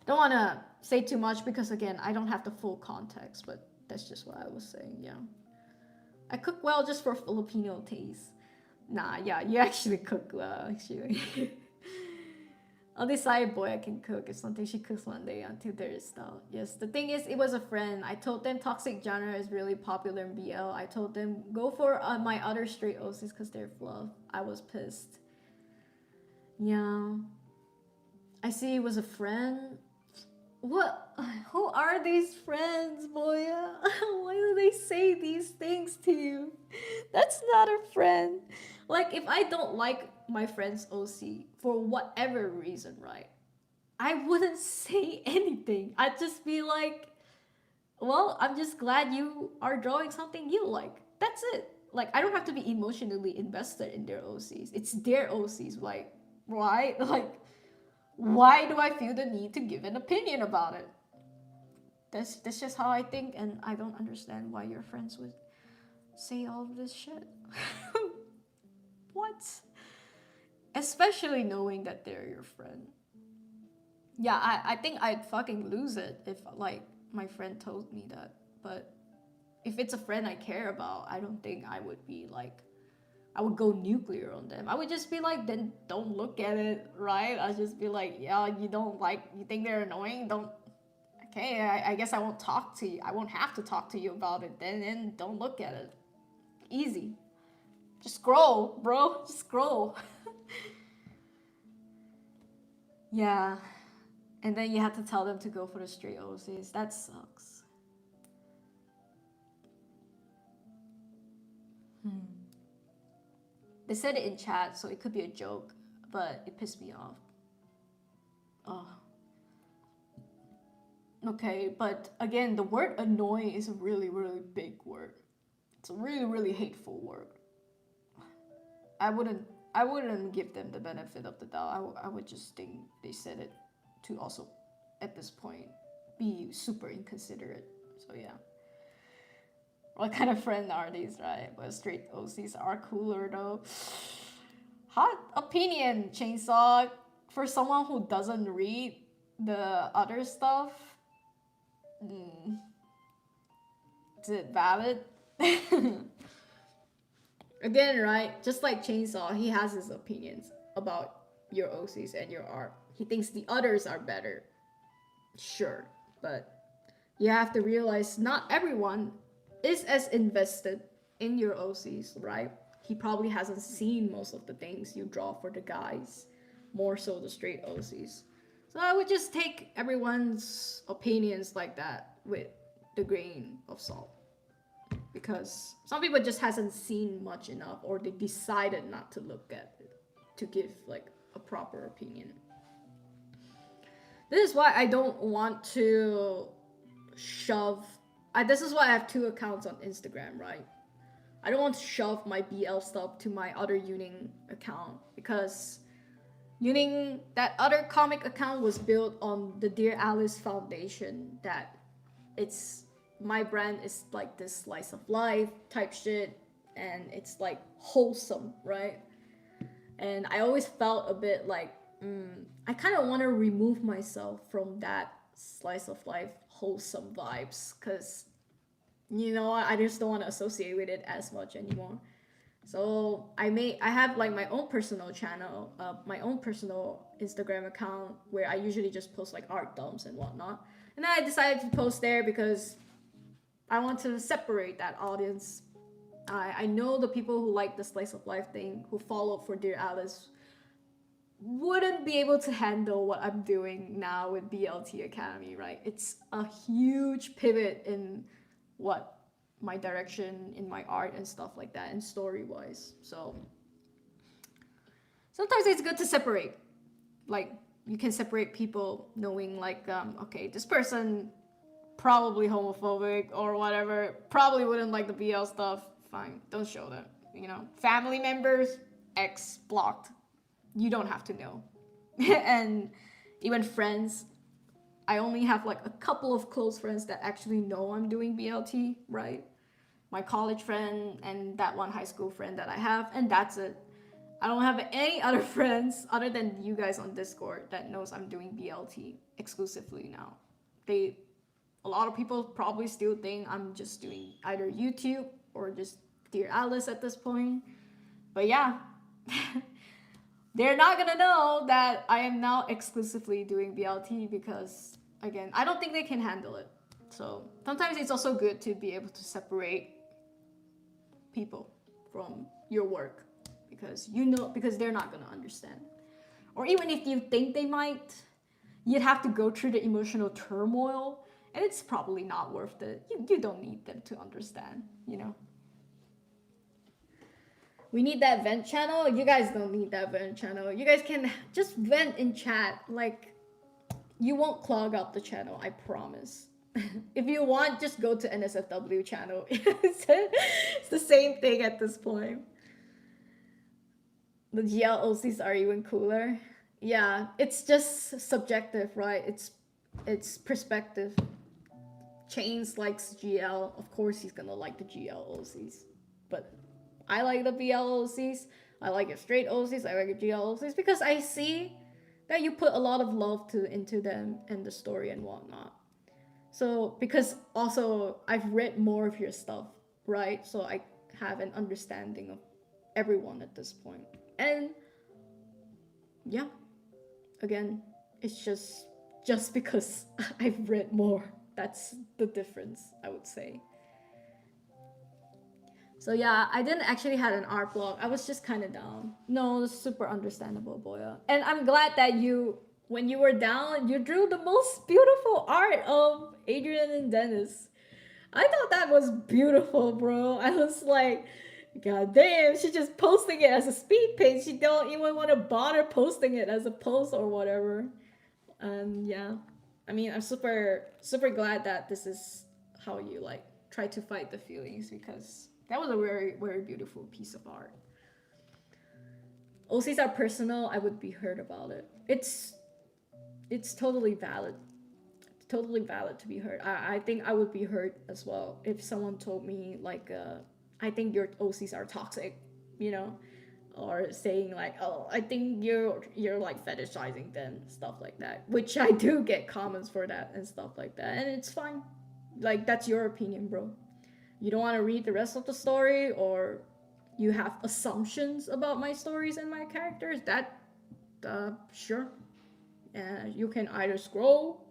Don't want to say too much because, again, I don't have the full context, but that's just what I was saying, yeah. I cook well just for Filipino taste. Nah, yeah, you actually cook well, actually. I'll decide, boy, I can cook. It's something she cooks one day until there is style. Yes, the thing is, it was a friend. I told them toxic genre is really popular in BL. I told them go for my other straight OCs because they're fluff. I was pissed. Yeah. I see it was a friend. What? Who are these friends, Boya? Why do they say these things to you? That's not a friend. Like, if I don't like my friend's OC for whatever reason, right? I wouldn't say anything. I'd just be like, well, I'm just glad you are drawing something you like. That's it. Like, I don't have to be emotionally invested in their OCs. It's their OCs. Like, why? Like, why do I feel the need to give an opinion about it? That's just how I think, and I don't understand why your friends would say all of this shit. What? Especially knowing that they're your friend. Yeah, I think I'd fucking lose it if like my friend told me that. But if it's a friend I care about, I don't think I would be like I would go nuclear on them. I would just be like, then don't look at it, right? I'll just be like, yeah, you don't like, you think they're annoying? Don't, okay, I guess I won't talk to you. I won't have to talk to you about it then, and don't look at it. Easy. Just scroll, bro. Just scroll. Yeah. And then you have to tell them to go for the straight OCs. That sucks. Hmm. They said it in chat, so it could be a joke, but it pissed me off. Oh. Okay, but again, the word annoying is a really, really big word. It's a really, really hateful word. I wouldn't I wouldn't give them the benefit of the doubt. I would just think they said it to also, at this point, be super inconsiderate. So yeah. What kind of friend are these, right? But straight OCs are cooler though. Hot opinion, Chainsaw. For someone who doesn't read the other stuff, mm, is it valid? Again, right? Just like Chainsaw, he has his opinions about your OCs and your art. He thinks the others are better. Sure, but you have to realize not everyone is as invested in your OCs, right? He probably hasn't seen most of the things you draw for the guys, more so the straight OCs. So I would just take everyone's opinions like that with the grain of salt. Because some people just hasn't seen much enough, or they decided not to look at it to give like a proper opinion. This is why I don't want to shove. This is why I have two accounts on Instagram, right? I don't want to shove my BL stuff to my other yuuning account, because yuuning, that other comic account, was built on the Dear Alice Foundation. That it's my brand is like this slice of life type shit, and it's like wholesome, right? And I always felt a bit like, I kind of want to remove myself from that slice of life wholesome vibes, because I just don't want to associate with it as much anymore. So I have like my own personal channel, my own personal Instagram account, where I usually just post like art dumps and whatnot. And then I decided to post there because I want to separate that audience. I know the people who like the slice of life thing, who follow for Dear Alice, wouldn't be able to handle what I'm doing now with BLT Academy, right? It's a huge pivot in what my direction in my art and stuff like that, and story wise. So sometimes it's good to separate. Like, you can separate people knowing like, okay, this person probably homophobic or whatever, probably wouldn't like the BL stuff. Fine, don't show them. Family members, X blocked. You don't have to know. And even friends, I only have like a couple of close friends that actually know I'm doing BLT, right? My college friend and that one high school friend that I have, and that's it. I don't have any other friends other than you guys on Discord that knows I'm doing BLT exclusively now. A lot of people probably still think I'm just doing either YouTube or just Dear Alice at this point. But yeah, they're not gonna know that I am now exclusively doing BLT, because, again, I don't think they can handle it. So sometimes it's also good to be able to separate people from your work, because they're not gonna understand. Or even if you think they might, you'd have to go through the emotional turmoil, and it's probably not worth it. You don't need them to understand, you know. We need that vent channel. You guys don't need that vent channel. You guys can just vent in chat. Like, you won't clog up the channel, I promise. If you want, just go to NSFW channel. It's the same thing at this point. The GL OCs are even cooler. Yeah, it's just subjective, right? It's perspective. Chains likes GL. Of course he's gonna like the GL OCs. But I like the BL OCs. I like the straight OCs. I like the GL OCs because I see that you put a lot of love into them and the story and whatnot. So because also I've read more of your stuff, right? So I have an understanding of everyone at this point. And yeah, again, it's just because I've read more. That's the difference, I would say. So yeah, I didn't actually had an art block. I was just kind of down. No, it's super understandable, Boya. And I'm glad that when you were down, you drew the most beautiful art of Adrian and Dennis. I thought that was beautiful, bro. I was like, God damn, she's just posting it as a speed paint. She don't even want to bother posting it as a post or whatever. And yeah, I mean, I'm super glad that this is how you like try to fight the feelings, because that was a very, very beautiful piece of art. OCs are personal. I would be hurt about it. It's totally valid. It's totally valid to be hurt. I think I would be hurt as well if someone told me like, I think your OCs are toxic, you know, or saying like, oh, I think you're like fetishizing them, stuff like that. Which I do get comments for that and stuff like that, and it's fine. Like, that's your opinion, bro. You don't want to read the rest of the story, or you have assumptions about my stories and my characters, that sure. You can either scroll,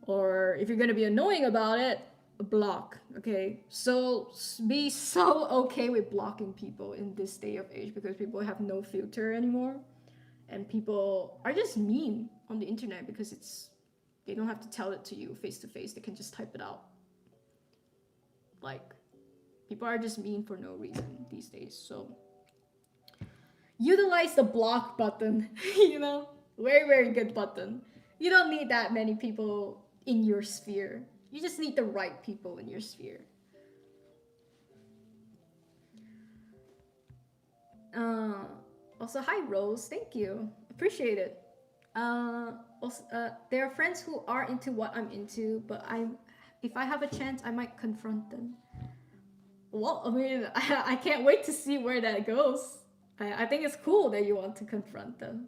or if you're gonna be annoying about it, block. Okay, so be so okay with blocking people in this day of age, because people have no filter anymore, and people are just mean on the internet because they don't have to tell it to you face to face. They can just type it out. Like, people are just mean for no reason these days. So utilize the block button. You know, very, very good button. You don't need that many people in your sphere. You just need the right people in your sphere. Also, hi Rose, thank you, appreciate it. Also, there are friends who are into what I'm into, but if I have a chance, I might confront them. Well, I mean, I can't wait to see where that goes. I think it's cool that you want to confront them.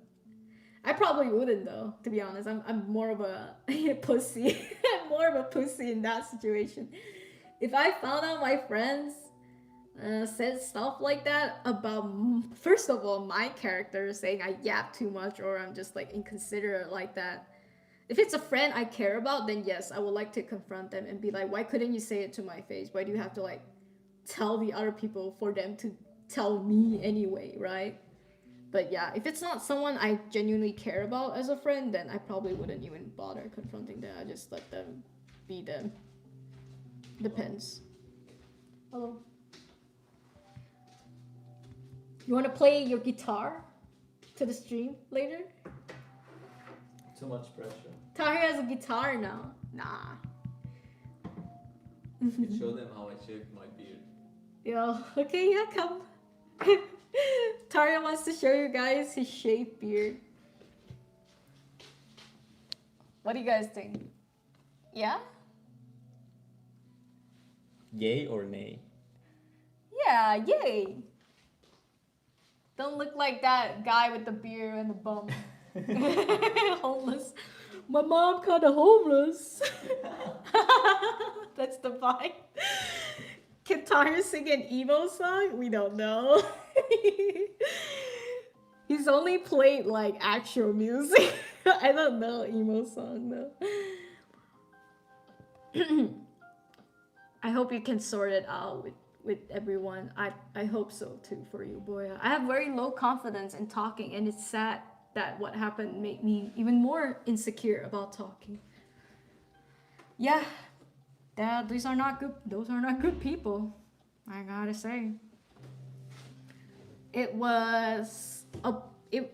I probably wouldn't, though, to be honest. I'm more of a pussy. I'm more of a pussy in that situation. If I found out my friends said stuff like that about, first of all, my character, saying I yap too much or I'm just like inconsiderate like that. If it's a friend I care about, then yes, I would like to confront them and be like, why couldn't you say it to my face? Why do you have to like tell the other people for them to tell me anyway, right? But yeah, if it's not someone I genuinely care about as a friend, then I probably wouldn't even bother confronting them. I just let them be them. Depends. Hello. You want to play your guitar to the stream later? Too much pressure. Tahir has a guitar now. Nah. You show them how I shave my beard. Yo, okay, yeah, come. Tahir wants to show you guys his shaved beard. What do you guys think? Yeah? Yay or nay? Yeah, yay. Don't look like that guy with the beard and the bum. Homeless. My mom kinda homeless. That's the vibe. Can Tahir sing an emo song? We don't know. He's only played like actual music. I don't know emo song though. I hope you can sort it out with everyone. I hope so too for you, boy. I have very low confidence in talking, and it's sad that what happened made me even more insecure about talking. Yeah, these are not good. Those are not good people. I gotta say, it was a.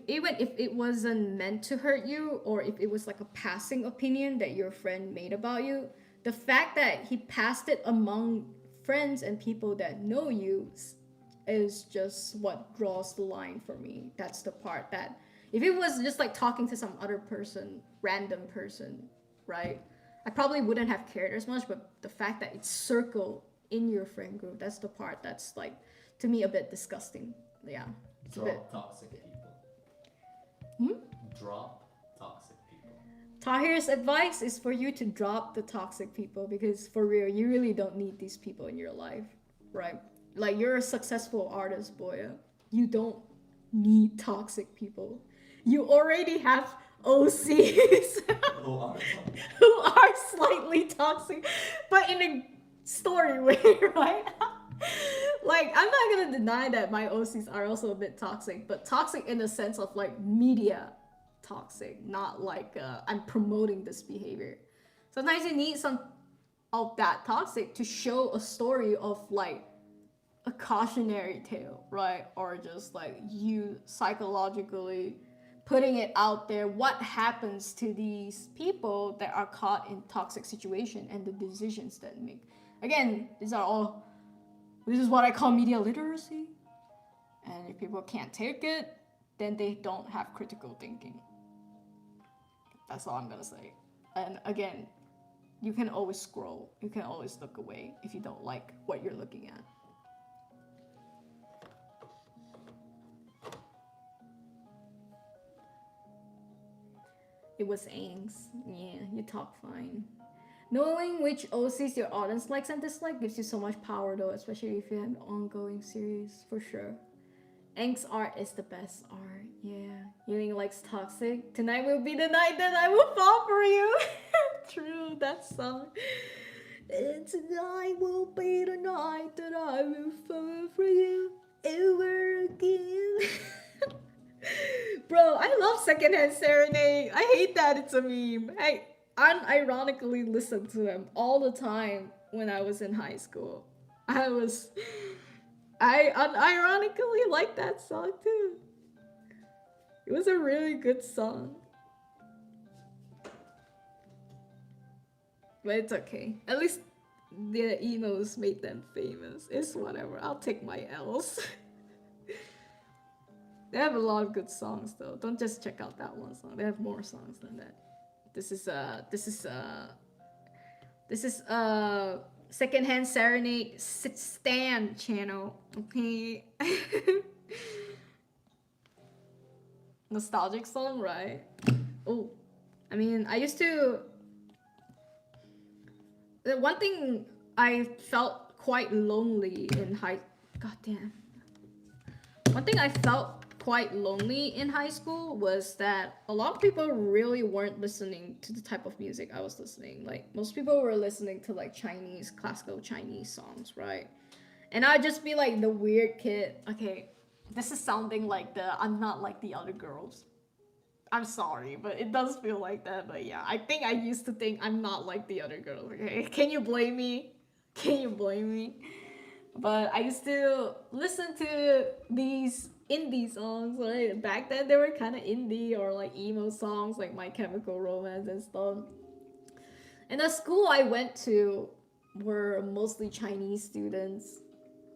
Even if it wasn't meant to hurt you, or if it was like a passing opinion that your friend made about you, the fact that he passed it among friends and people that know you is just what draws the line for me. That's the part that, if it was just like talking to some other person, random person, right? I probably wouldn't have cared as much, but the fact that it's circled in your friend group, that's the part that's like, to me, a bit disgusting. Yeah. It's a bit. Drop toxic people. Hmm? Drop toxic people. Tahir's advice is for you to drop the toxic people, because for real, you really don't need these people in your life, right? Like, you're a successful artist, boy. You don't need toxic people. You already have OCs Who are toxic? who are slightly toxic, but in a story way, right? Like, I'm not gonna deny that my OCs are also a bit toxic, but toxic in the sense of like media toxic, not like I'm promoting this behavior. Sometimes you need some of that toxic to show a story of like a cautionary tale, right? Or just like you psychologically putting it out there, what happens to these people that are caught in toxic situation and the decisions that they make. Again, this is what I call media literacy. And if people can't take it, then they don't have critical thinking. That's all I'm gonna say. And again, you can always scroll, you can always look away if you don't like what you're looking at. It was Aang's. Yeah, you talk fine. Knowing which OCs your audience likes and dislikes gives you so much power though, especially if you have an ongoing series, for sure. Aang's art is the best art. Yeah. Yuuning likes toxic. Tonight will be the night that I will fall for you. True, that song. And tonight will be the night that I will fall for you ever again. Bro, I love Secondhand Serenade. I hate that it's a meme. I unironically listened to them all the time when I was in high school. I unironically liked that song too. It was a really good song. But it's okay. At least the emos made them famous. It's whatever. I'll take my L's. They have a lot of good songs though. Don't just check out that one song. They have more songs than that. This is Secondhand Serenade Stan channel. Okay. Nostalgic song, right? Oh, I mean, I used to. The one thing I felt quite lonely in high. God damn. One thing I felt quite lonely in high school was that a lot of people really weren't listening to the type of music I was listening. Like, most people were listening to like Chinese, classical Chinese songs, right? And I'd just be like the weird kid. Okay, this is sounding like I'm not like the other girls. I'm sorry, but it does feel like that. But yeah, I think I used to think I'm not like the other girls, okay? Can you blame me? Can you blame me? But I used to listen to these indie songs, right? Back then they were kind of indie or like emo songs, like My Chemical Romance and stuff. And the school I went to were mostly Chinese students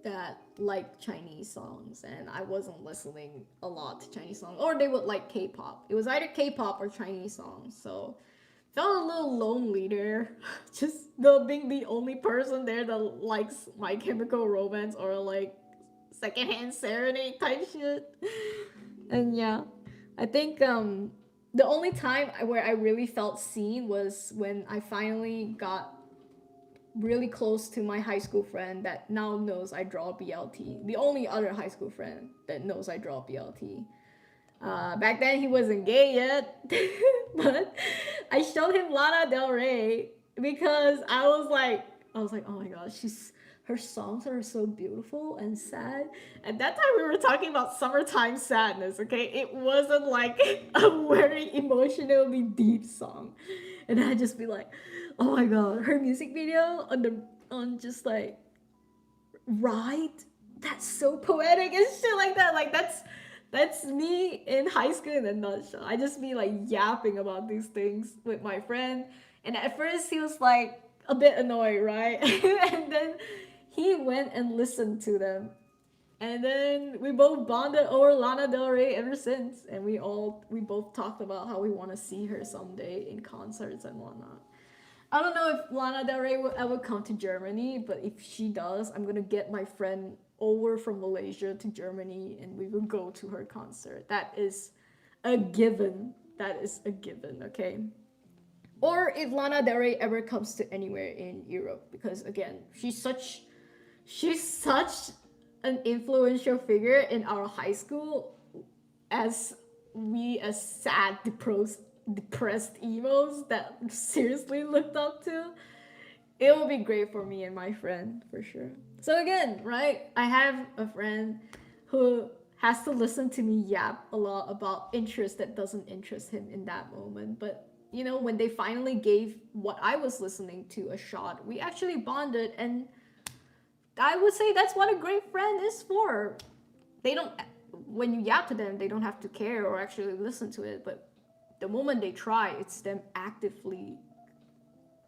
that liked Chinese songs, and I wasn't listening a lot to Chinese songs, or they would like K-pop. It was either K-pop or Chinese songs, so felt a little lonely there. Just being the only person there that likes My Chemical Romance or like Secondhand Serenade type shit. And yeah, I think the only time where I really felt seen was when I finally got really close to my high school friend that now knows I draw BLT. The only other high school friend that knows I draw BLT. Back then he wasn't gay yet, but I showed him Lana Del Rey because I was like, oh my god, she's her songs are so beautiful and sad. At that time, we were talking about summertime sadness, okay? It wasn't like a very emotionally deep song. And I'd just be like, oh my god, her music video on just like right, that's so poetic and shit like that. Like that's me in high school in a nutshell. I just be like yapping about these things with my friend, and at first he was like a bit annoyed, right? And then he went and listened to them, and then we both bonded over Lana Del Rey ever since, and we both talked about how we want to see her someday in concerts and whatnot. I don't know if Lana Del Rey will ever come to Germany, but if she does, I'm gonna get my friend over from Malaysia to Germany and we will go to her concert. That is a given. That is a given, okay? Or if Lana Del Rey ever comes to anywhere in Europe, because again, she's such an influential figure in our high school as we as sad, depressed emos that seriously looked up to. It will be great for me and my friend for sure. So again, right? I have a friend who has to listen to me yap a lot about interest that doesn't interest him in that moment. But you know, when they finally gave what I was listening to a shot, we actually bonded, and I would say that's what a great friend is for. They don't, when you yap to them, they don't have to care or actually listen to it, but the moment they try, it's them actively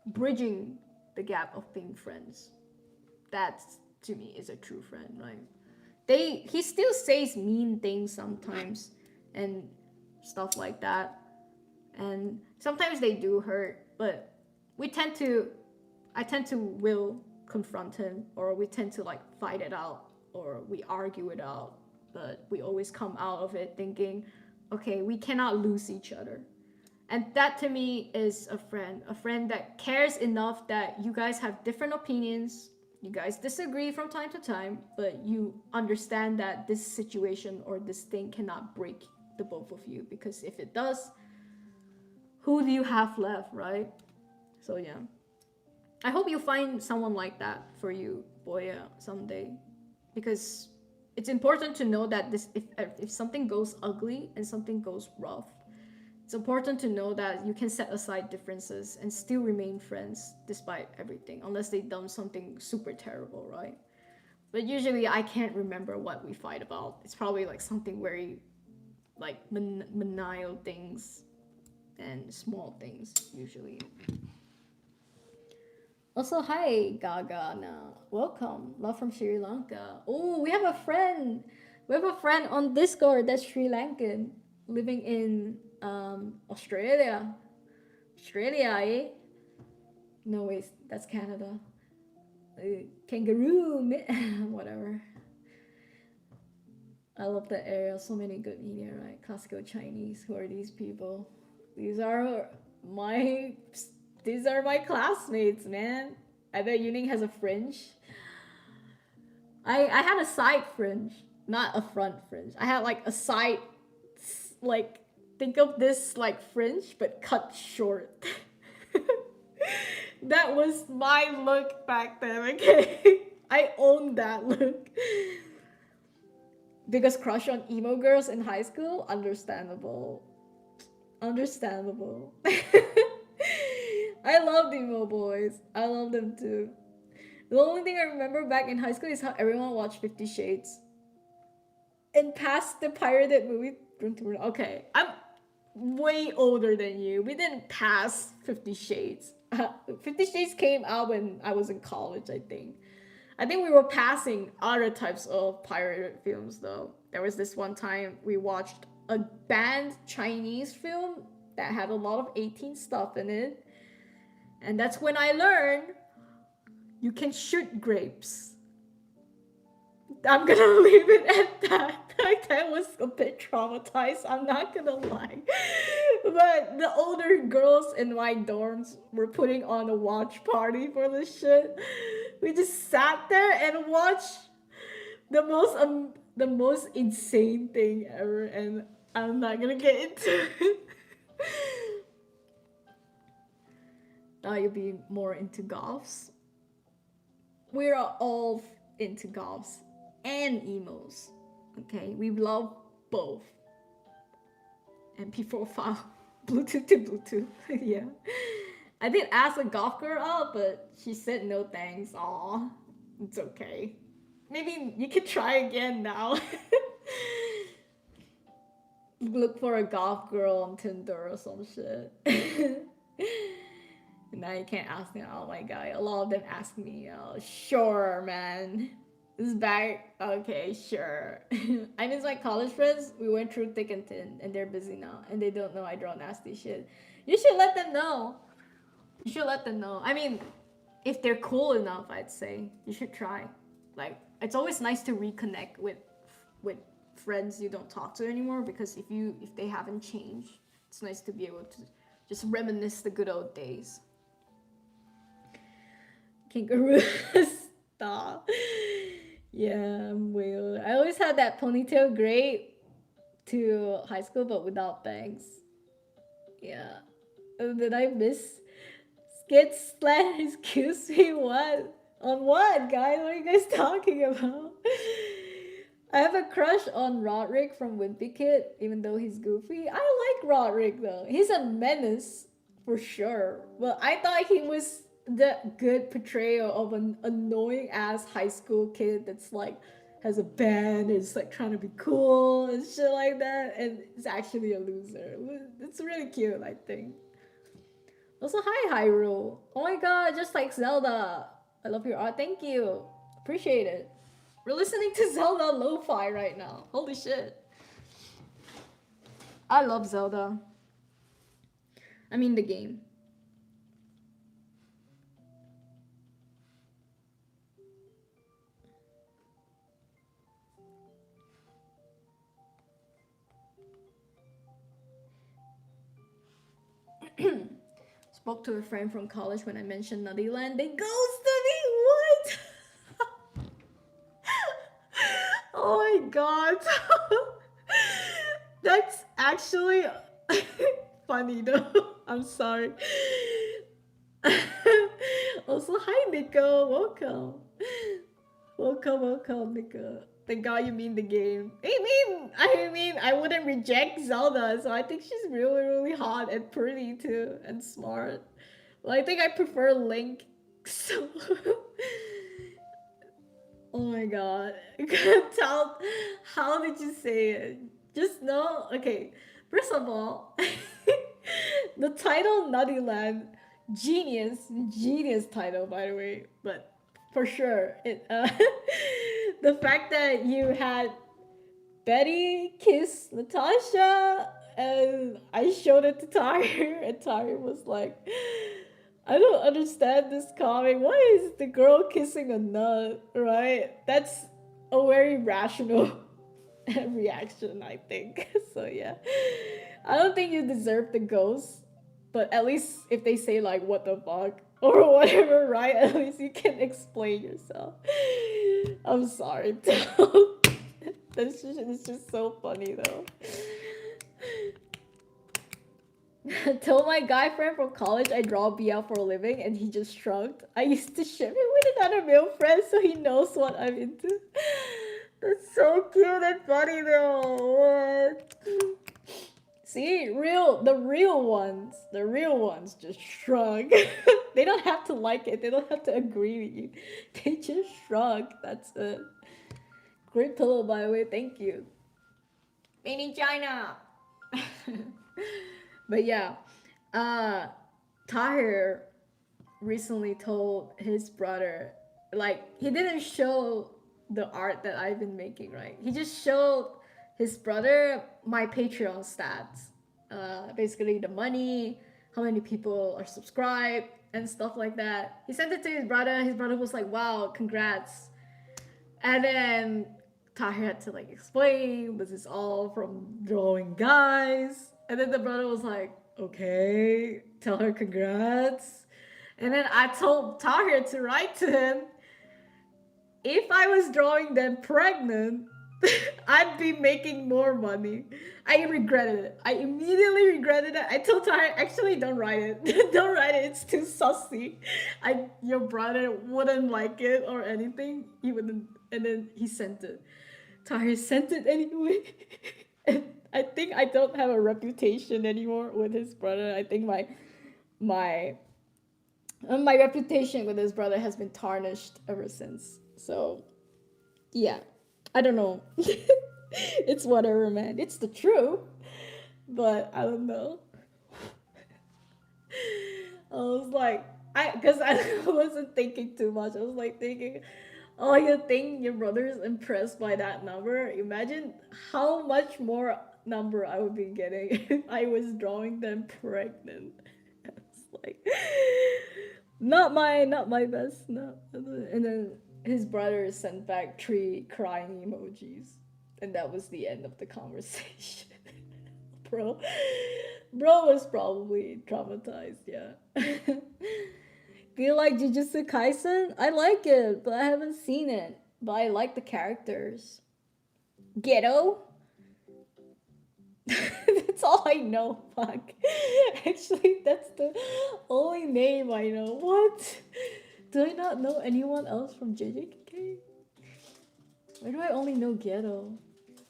bridging the gap of being friends. That to me is a true friend, right? He still says mean things sometimes and stuff like that. And sometimes they do hurt, but we tend to I tend to will confront him, or we tend to like fight it out, or we argue it out, but we always come out of it thinking, okay, we cannot lose each other. And that to me is a friend that cares enough that you guys have different opinions, you guys disagree from time to time, but you understand that this situation or this thing cannot break the both of you, because if it does, who do you have left, right? So yeah. I hope you find someone like that for you, Boya, someday, because it's important to know that this if something goes ugly and something goes rough, it's important to know that you can set aside differences and still remain friends despite everything, unless they've done something super terrible, right? But usually I can't remember what we fight about. It's probably like something very like menial things and small things usually. Also, hi Gagana, welcome, love from Sri Lanka. Oh, we have a friend. We have a friend on Discord that's Sri Lankan, living in Australia. Australia, eh? No, wait, that's Canada. Kangaroo, whatever. I love that area. So many good media, right? Classical Chinese. Who are these people? These are my these are my classmates, man. I bet yuuning has a fringe. I had a side fringe, not a front fringe. I had like a side, like think of this like fringe but cut short. That was my look back then. Okay, I owned that look. Biggest crush on emo girls in high school? Understandable. Understandable. I love emo boys. I love them too. The only thing I remember back in high school is how everyone watched 50 Shades and passed the pirated movie. Okay, I'm way older than you. We didn't pass 50 Shades. 50 Shades came out when I was in college, I think. I think we were passing other types of pirated films though. There was this one time we watched a banned Chinese film that had a lot of 18 stuff in it. And that's when I learned you can shoot grapes. I'm gonna leave it at that. Like, that was a bit traumatized, I'm not gonna lie. But the older girls in my dorms were putting on a watch party for this shit. We just sat there and watched the most insane thing ever, and I'm not gonna get into it. Now you'll be more into golfs. we're all into golfs and emos. Okay, we love both. MP profile, Bluetooth to Bluetooth. Yeah. I did ask a golf girl out, but she said no thanks. Aw, it's okay. Maybe you could try again now. Look for a golf girl on Tinder or some shit. Now you can't ask me. Oh my god, a lot of them ask me. Oh, sure, man. This back. Okay, sure. I miss my college friends. We went through thick and thin, and they're busy now, and they don't know I draw nasty shit. You should let them know. You should let them know. I mean, if they're cool enough, I'd say you should try. Like, it's always nice to reconnect with friends you don't talk to anymore, because if they haven't changed, it's nice to be able to just reminisce the good old days. Kangaroo. Stop. Yeah, I'm weird. I always had that ponytail great to high school, but without bangs. Yeah. Did I miss skid slash? Excuse me, what? On what, guys? What are you guys talking about? I have a crush on Roderick from Wimpy Kid, even though he's goofy. I like Roderick though. He's a menace for sure. Well, I thought he was the good portrayal of an annoying ass high school kid that's like has a band, is like trying to be cool and shit like that, and is actually a loser. It's really cute, I think. Also, hi Hyrule. Oh my god, just like Zelda. I love your art. Thank you. Appreciate it. We're listening to Zelda lo-fi right now. Holy shit. I love Zelda. I mean the game. Spoke to a friend from college when I mentioned Nuttyland. They ghosted me. What? Oh my god. That's actually funny though. I'm sorry. Also, hi Nico. Welcome. Welcome, Nico. Thank God you mean the game. I mean, I wouldn't reject Zelda, so I think she's really hot and pretty too, and smart. Well, I think I prefer Link. So, oh my god, tell how did you say it? Just know, okay. First of all, the title Nuttyland, genius title by the way, but for sure it the fact that you had Betty kiss Natasha and I showed it to Tyre and Tyre was like, I don't understand this comic. Why is the girl kissing a nut, right? That's a very rational reaction, I think. So yeah. I don't think you deserve the ghost, but at least if they say like what the fuck or whatever, right? At least you can explain yourself. I'm sorry. It's just so funny though. Told my guy friend from college I draw BL for a living and he just shrugged. I used to ship him with another male friend so he knows what I'm into. That's so cute and funny though. What? See, the real ones just shrug. They don't have to like it. They don't have to agree with you. They just shrug. That's it. Great pillow, by the way. Thank you. Made in China. But yeah, Tahir recently told his brother, like, he didn't show the art that I've been making, right? He just showed his brother my Patreon stats. Basically the money, how many people are subscribed, and stuff like that. He sent it to his brother. His brother was like, wow, congrats. And then Tahir had to like explain this is all from drawing guys. And then the brother was like, okay, tell her congrats. And then I told Tahir to write to him, if I was drawing them pregnant, I'd be making more money. I regretted it. I immediately regretted it. I told Tahir, actually, don't write it. Don't write it. It's too sussy. Your brother wouldn't like it or anything. He wouldn't. And then he sent it. Tahir sent it anyway. And I think I don't have a reputation anymore with his brother. I think my my reputation with his brother has been tarnished ever since. So yeah, I don't know. It's whatever, man. It's the truth, but I don't know. I was like, because I wasn't thinking too much. I was like thinking, oh, you think your brother's impressed by that number? Imagine how much more number I would be getting if I was drawing them pregnant. It's like, not my best. No. And then his brother sent back 3 crying emojis, and that was the end of the conversation. Bro, bro was probably traumatized. Yeah. Do you like Jujutsu Kaisen? I like it, but I haven't seen it. But I like the characters. Ghetto? That's all I know. Fuck. Actually, that's the only name I know. What? Do I not know anyone else from JJK? Why do I only know Ghetto?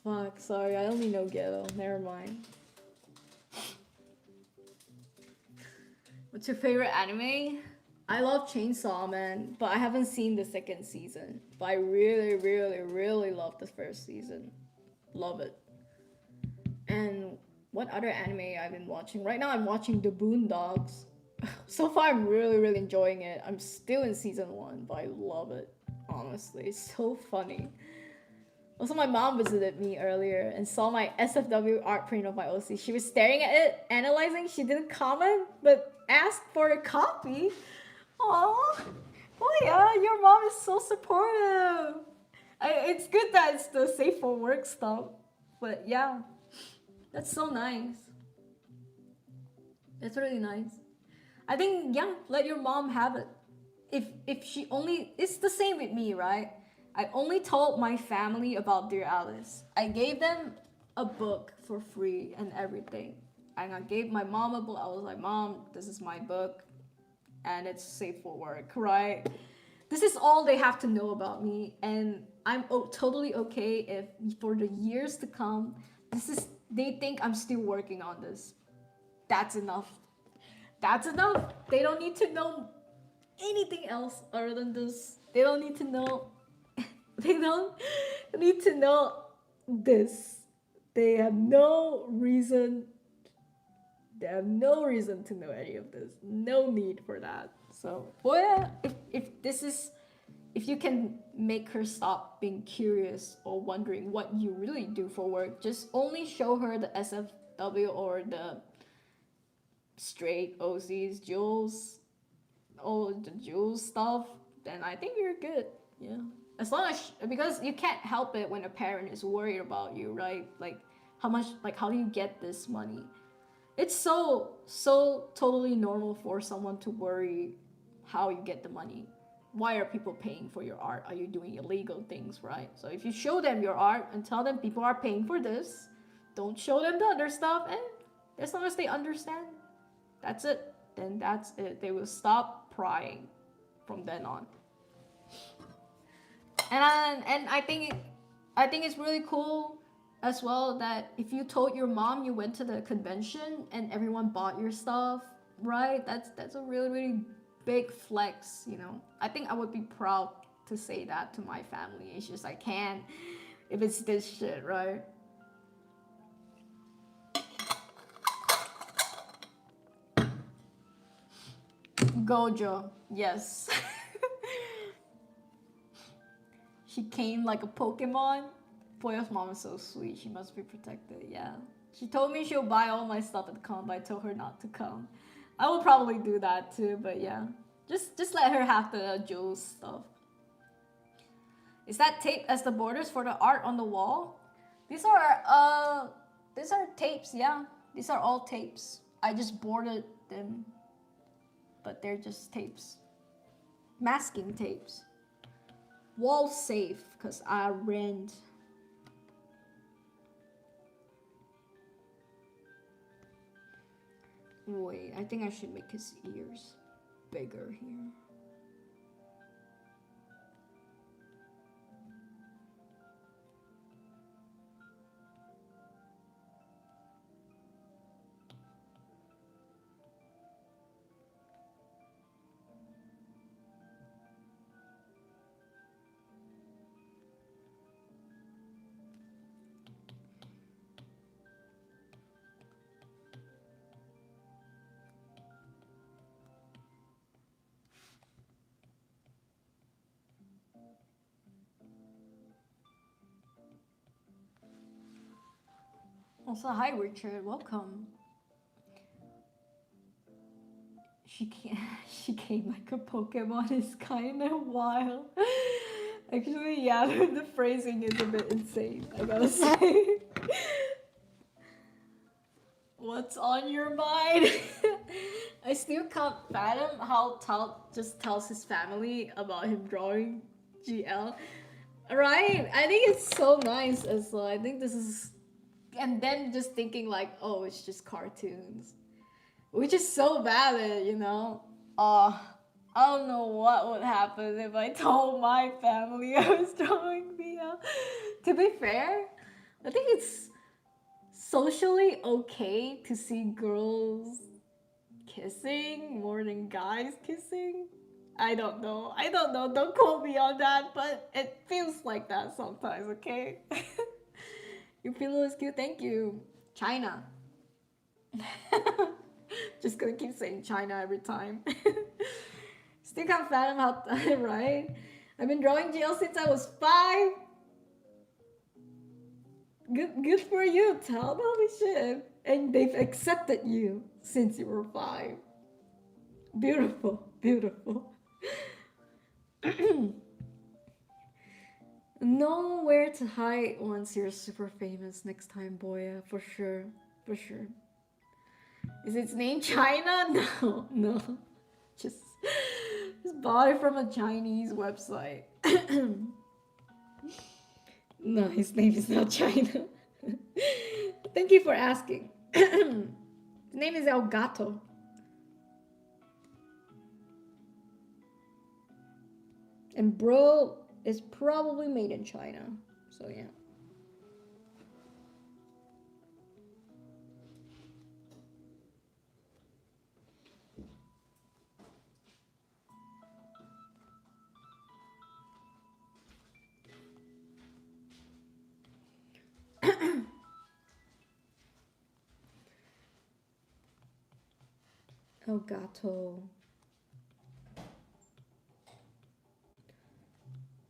Fuck, sorry, I only know Ghetto. Never mind. What's your favorite anime? I love Chainsaw Man, but I haven't seen the second season. But I really, really, really love the first season. Love it. And what other anime I've been watching? Right now I'm watching The Boondocks. So far I'm really, really enjoying it. I'm still in season 1, but I love it. Honestly, it's so funny. Also, my mom visited me earlier and saw my SFW art print of my OC. She was staring at it, analyzing. She didn't comment, but asked for a copy. Aww. Oh yeah, your mom is so supportive. It's good that it's the safe for work stuff. But yeah, that's so nice. That's really nice. I think, yeah, let your mom have it. If she only, it's the same with me, right? I only told my family about Dear Alice. I gave them a book for free and everything. And I gave my mom a book. I was like, Mom, this is my book and it's safe for work, right? This is all they have to know about me, and I'm totally okay if for the years to come, they think I'm still working on this. That's enough. That's enough. They don't need to know anything else other than this. They don't need to know. They don't need to know this. They have no reason. They have no reason to know any of this. No need for that. So, well, yeah, if this is, if you can make her stop being curious or wondering what you really do for work, just only show her the SFW or the straight OCs, Jules, all the Jules stuff, then I think you're good. Yeah. As long as, because you can't help it when a parent is worried about you, right? Like, how much, like, how do you get this money? It's so totally normal for someone to worry how you get the money. Why are people paying for your art? Are you doing illegal things, right? So if you show them your art and tell them people are paying for this, don't show them the other stuff, and as long as they understand, that's it. Then that's it. They will stop prying from then on. And I think it's really cool as well that if you told your mom you went to the convention and everyone bought your stuff, right? That's a really, really big flex, you know. I think I would be proud to say that to my family. It's just I can't if it's this shit, right? Gojo, yes. She came like a Pokemon. Poyo's mom is so sweet. She must be protected. Yeah. She told me she'll buy all my stuff at the con, but I told her not to come. I will probably do that too, but yeah. Just let her have the Jules stuff. Is that tape as the borders for the art on the wall? These are tapes, yeah. These are all tapes. I just boarded them, but they're just tapes. Masking tapes. Wall safe, because I rent. Wait, I think I should make his ears bigger here. Also, hi Richard, welcome. She can't. She came like a Pokemon is kind of wild. Actually, yeah, the phrasing is a bit insane. I gotta say. What's on your mind? I still can't fathom how Tal just tells his family about him drawing GL. Right? I think it's so nice as well. I think this is, and then just thinking like, oh, it's just cartoons, which is so valid, you know. I don't know what would happen if I told my family I was drawing BL. To be fair, I think it's socially okay to see girls kissing more than guys kissing. I don't know. I don't know. Don't quote me on that, but it feels like that sometimes, okay? Your pillow is cute. Thank you. China. Just gonna keep saying China every time. Still can't fathom how, right? I've been drawing GL since I was 5. Good for you, Tal. Holy shit. And they've accepted you since you were 5. Beautiful, beautiful. Know where to hide once you're super famous next time, boy. For sure, for sure. Is its name China? No, no. Just bought it from a Chinese website. No, his name is not China. Thank you for asking. His name is El Gato. And bro is probably made in China. So yeah. El Gato.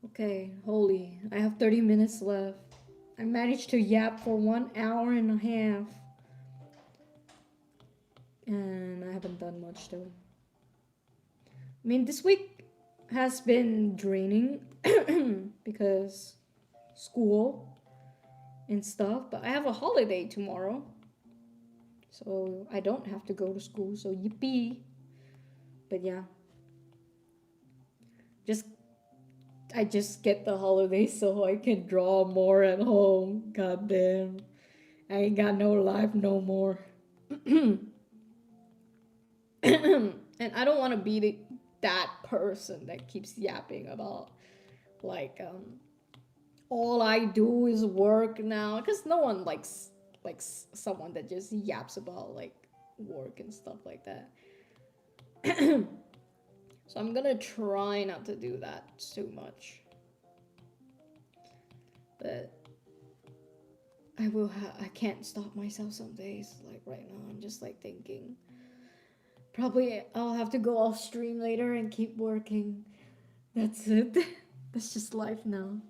Okay, holy. I have 30 minutes left. I managed to yap for 1 hour and a half. And I haven't done much though. I mean, this week has been draining because school and stuff, but I have a holiday tomorrow. So I don't have to go to school, so yippee. But yeah. I just get the holiday so I can draw more at home. God damn. I ain't got no life no more. And I don't want to be that person that keeps yapping about like all I do is work now, because no one likes someone that just yaps about like work and stuff like that. So I'm gonna try not to do that too much, but I can't stop myself some days. Like right now I'm just like thinking probably I'll have to go off stream later and keep working. That's it. That's just life now.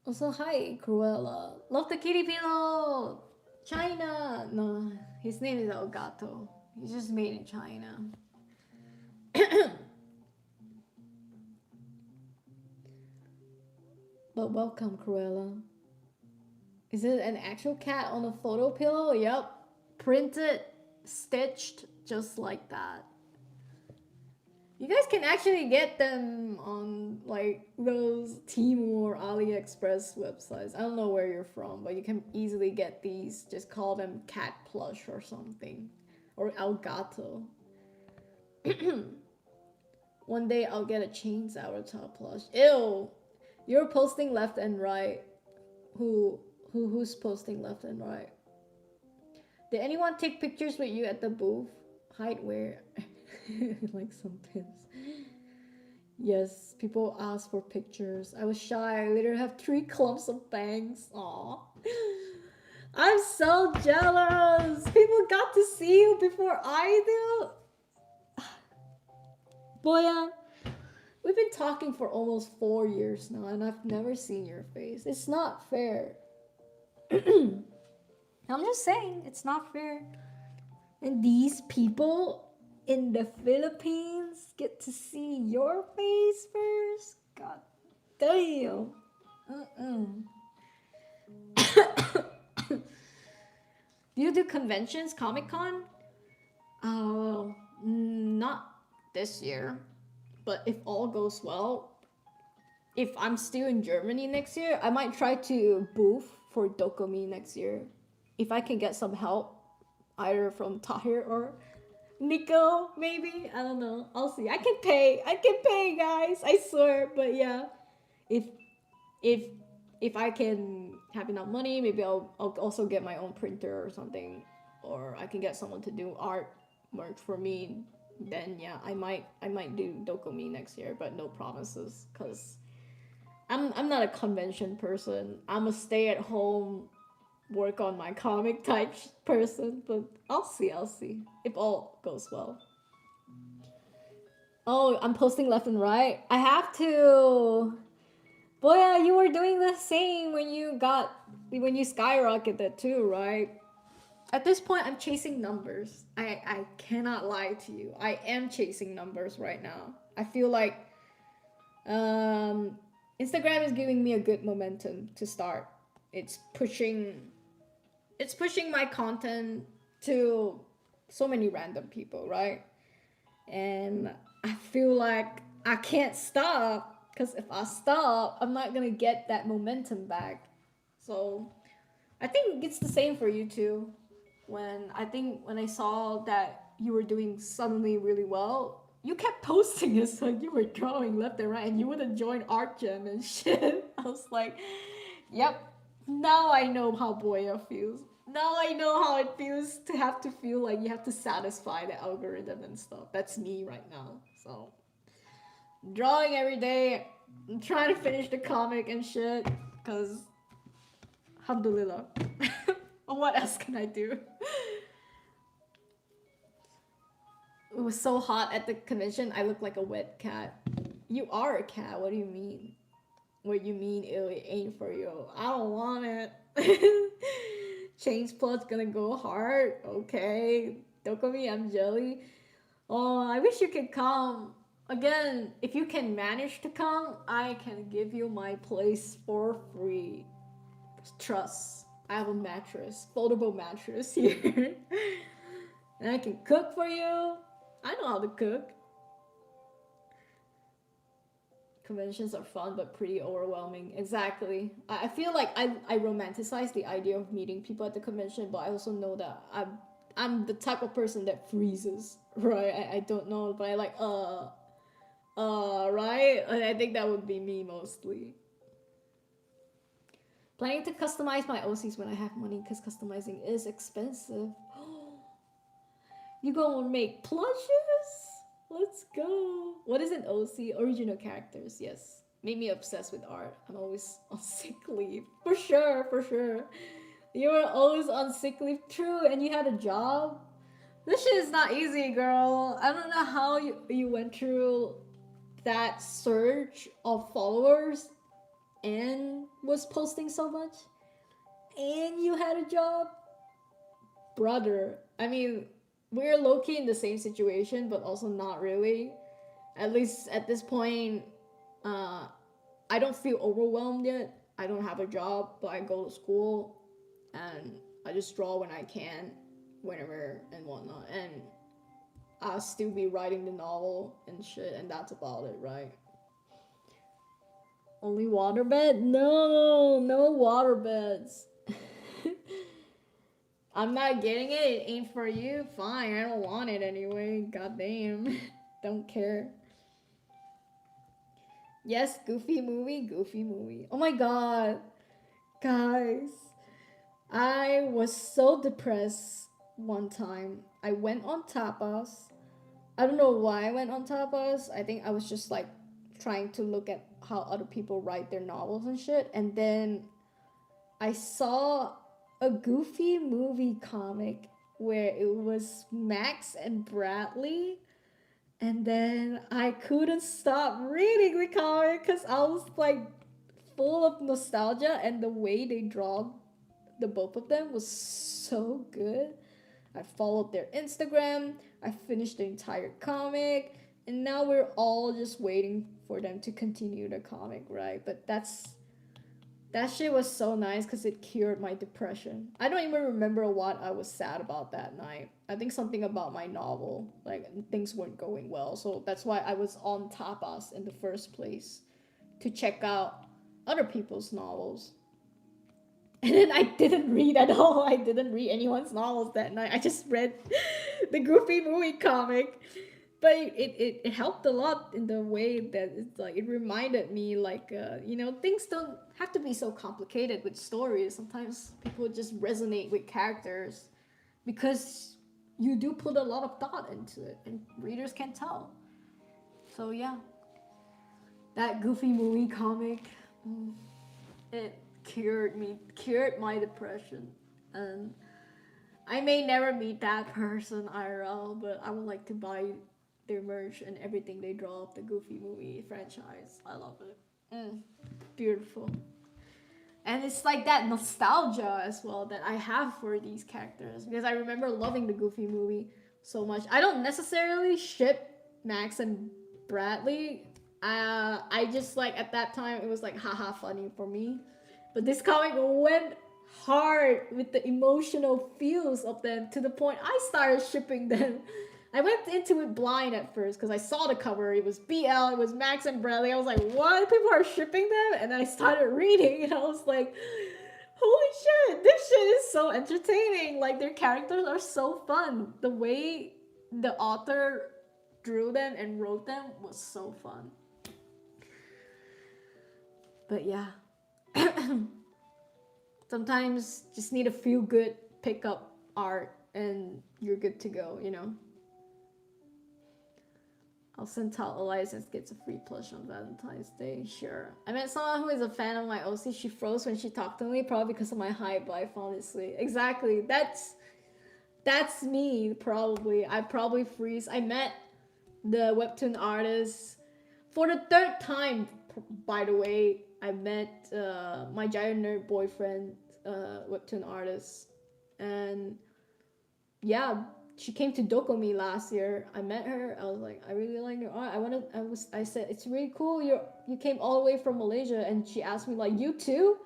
Also, hi, Cruella. Love the kitty pillow! China! No, his name is Elgato. He's just made in China. But welcome, Cruella. Is it an actual cat on a photo pillow? Yep. Printed, stitched, just like that. You guys can actually get them on like those Temu or AliExpress websites. I don't know where you're from, but you can easily get these. Just call them cat plush or something. Or Elgato. One day I'll get a chains avatar plush. Ew! You're posting left and right. Who's posting left and right? Did anyone take pictures with you at the booth? Hide where? Like sometimes. Yes, people ask for pictures. I was shy. I literally have 3 clumps of bangs. Aw. I'm so jealous. People got to see you before I do. Boya, we've been talking for almost 4 years now, and I've never seen your face. It's not fair. I'm just saying, it's not fair. And these people in the Philippines get to see your face first? God damn. Do you do conventions, Comic Con? Oh, not this year. But if all goes well, if I'm still in Germany next year, I might try to booth for Dokumi next year. If I can get some help, either from Tahir or Nico, maybe. I don't know. I'll see. I can pay, guys. I swear. But yeah, if if if I can have enough money, maybe I'll also get my own printer or something, or I can get someone to do art work for me. Then yeah, I might do Dokumi next year, but no promises, cause I'm not a convention person. I'm a stay at home, work on my comic type person. But I'll see if all goes well. Oh, I'm posting left and right. I have to. Boy, yeah, you were doing the same when you skyrocketed too, right? At this point, I'm chasing numbers. I cannot lie to you. I am chasing numbers right now. I feel like um, Instagram is giving me a good momentum to start. It's pushing my content to so many random people, right? And I feel like I can't stop, because if I stop, I'm not gonna get that momentum back. So I think it's the same for you too. When I saw that you were doing suddenly really well, you kept posting it, so you were drawing left and right, and you would have joined art gym and shit. I was like, yep, now I know how Boya feels. Now I know how it feels to have to feel like you have to satisfy the algorithm and stuff. That's me right now. So drawing every day, I'm trying to finish the comic and shit, cause alhamdulillah. What else can I do? It was so hot at the convention, I looked like a wet cat. You are a cat, what do you mean? What you mean it ain't for you? I don't want it. Change plot's gonna go hard, okay. Dokumi, I'm jelly. Oh, I wish you could come. Again, if you can manage to come, I can give you my place for free. Trust. I have a mattress, foldable mattress here. And I can cook for you. I know how to cook. Conventions are fun but pretty overwhelming. Exactly. I feel like I romanticize the idea of meeting people at the convention, but I also know that I'm the type of person that freezes, right? I don't know, but I like right? I think that would be me mostly. Planning to customize my OCs when I have money, because customizing is expensive. You gonna make plushes? Let's go. What is an OC? Original characters, yes. Made me obsessed with art. I'm always on sick leave. For sure, for sure. You were always on sick leave, true, and you had a job? This shit is not easy, girl. I don't know how you went through that surge of followers and was posting so much, and you had a job. Brother, I mean, we're low-key in the same situation, but also not really. At least at this point, I don't feel overwhelmed yet. I don't have a job, but I go to school and I just draw when I can, whenever and whatnot. And I'll still be writing the novel and shit, and that's about it, right? Only waterbed? No, no waterbeds. I'm not getting it. It ain't for you. Fine, I don't want it anyway. Goddamn, don't care. Yes, Goofy movie, Goofy movie. Oh my god, guys, I was so depressed one time. I went on tapas. I don't know why I went on tapas. I think I was just like trying to look at how other people write their novels and shit. And then I saw a Goofy movie comic where it was Max and Bradley. And then I couldn't stop reading the comic because I was like full of nostalgia, and the way they draw the both of them was so good. I followed their Instagram, I finished the entire comic, and now we're all just waiting for them to continue the comic, right? But that shit was so nice because it cured my depression. I don't even remember what I was sad about that night. I think something about my novel, like things weren't going well, so that's why I was on tapas in the first place, to check out other people's novels. And then I didn't read at all. I didn't read anyone's novels that night. I just read the Goofy movie comic. But it helped a lot in the way that it's like it reminded me like things don't have to be so complicated with stories. Sometimes people just resonate with characters because you do put a lot of thought into it and readers can tell. So yeah, that Goofy movie comic, it cured my depression. And I may never meet that person IRL, but I would like to buy their merch and everything they draw of the Goofy movie franchise. I love it. Beautiful. And it's like that nostalgia as well that I have for these characters, because I remember loving the Goofy movie so much. I don't necessarily ship Max and Bradley. I just like at that time it was like haha funny for me. But this comic went hard with the emotional feels of them to the point I started shipping them. I went into it blind at first because I saw the cover. It was BL, it was Max and Bradley. I was like, what? People are shipping them? And I started reading and I was like, holy shit, this shit is so entertaining. Like, their characters are so fun. The way the author drew them and wrote them was so fun. But yeah. Sometimes just need a feel good pickup art and you're good to go, you know? I'll send out Elias gets a free plush on Valentine's Day. Sure. I met someone who is a fan of my OC. She froze when she talked to me, probably because of my hype life, honestly. Exactly. That's me, probably. I probably freeze. I met the webtoon artist for the third time, by the way. I met my giant nerd boyfriend, webtoon artist. And yeah, she came to Dokomi last year. I met her. I was like, I really like your art. I said, it's really cool. You came all the way from Malaysia. And she asked me like, you too?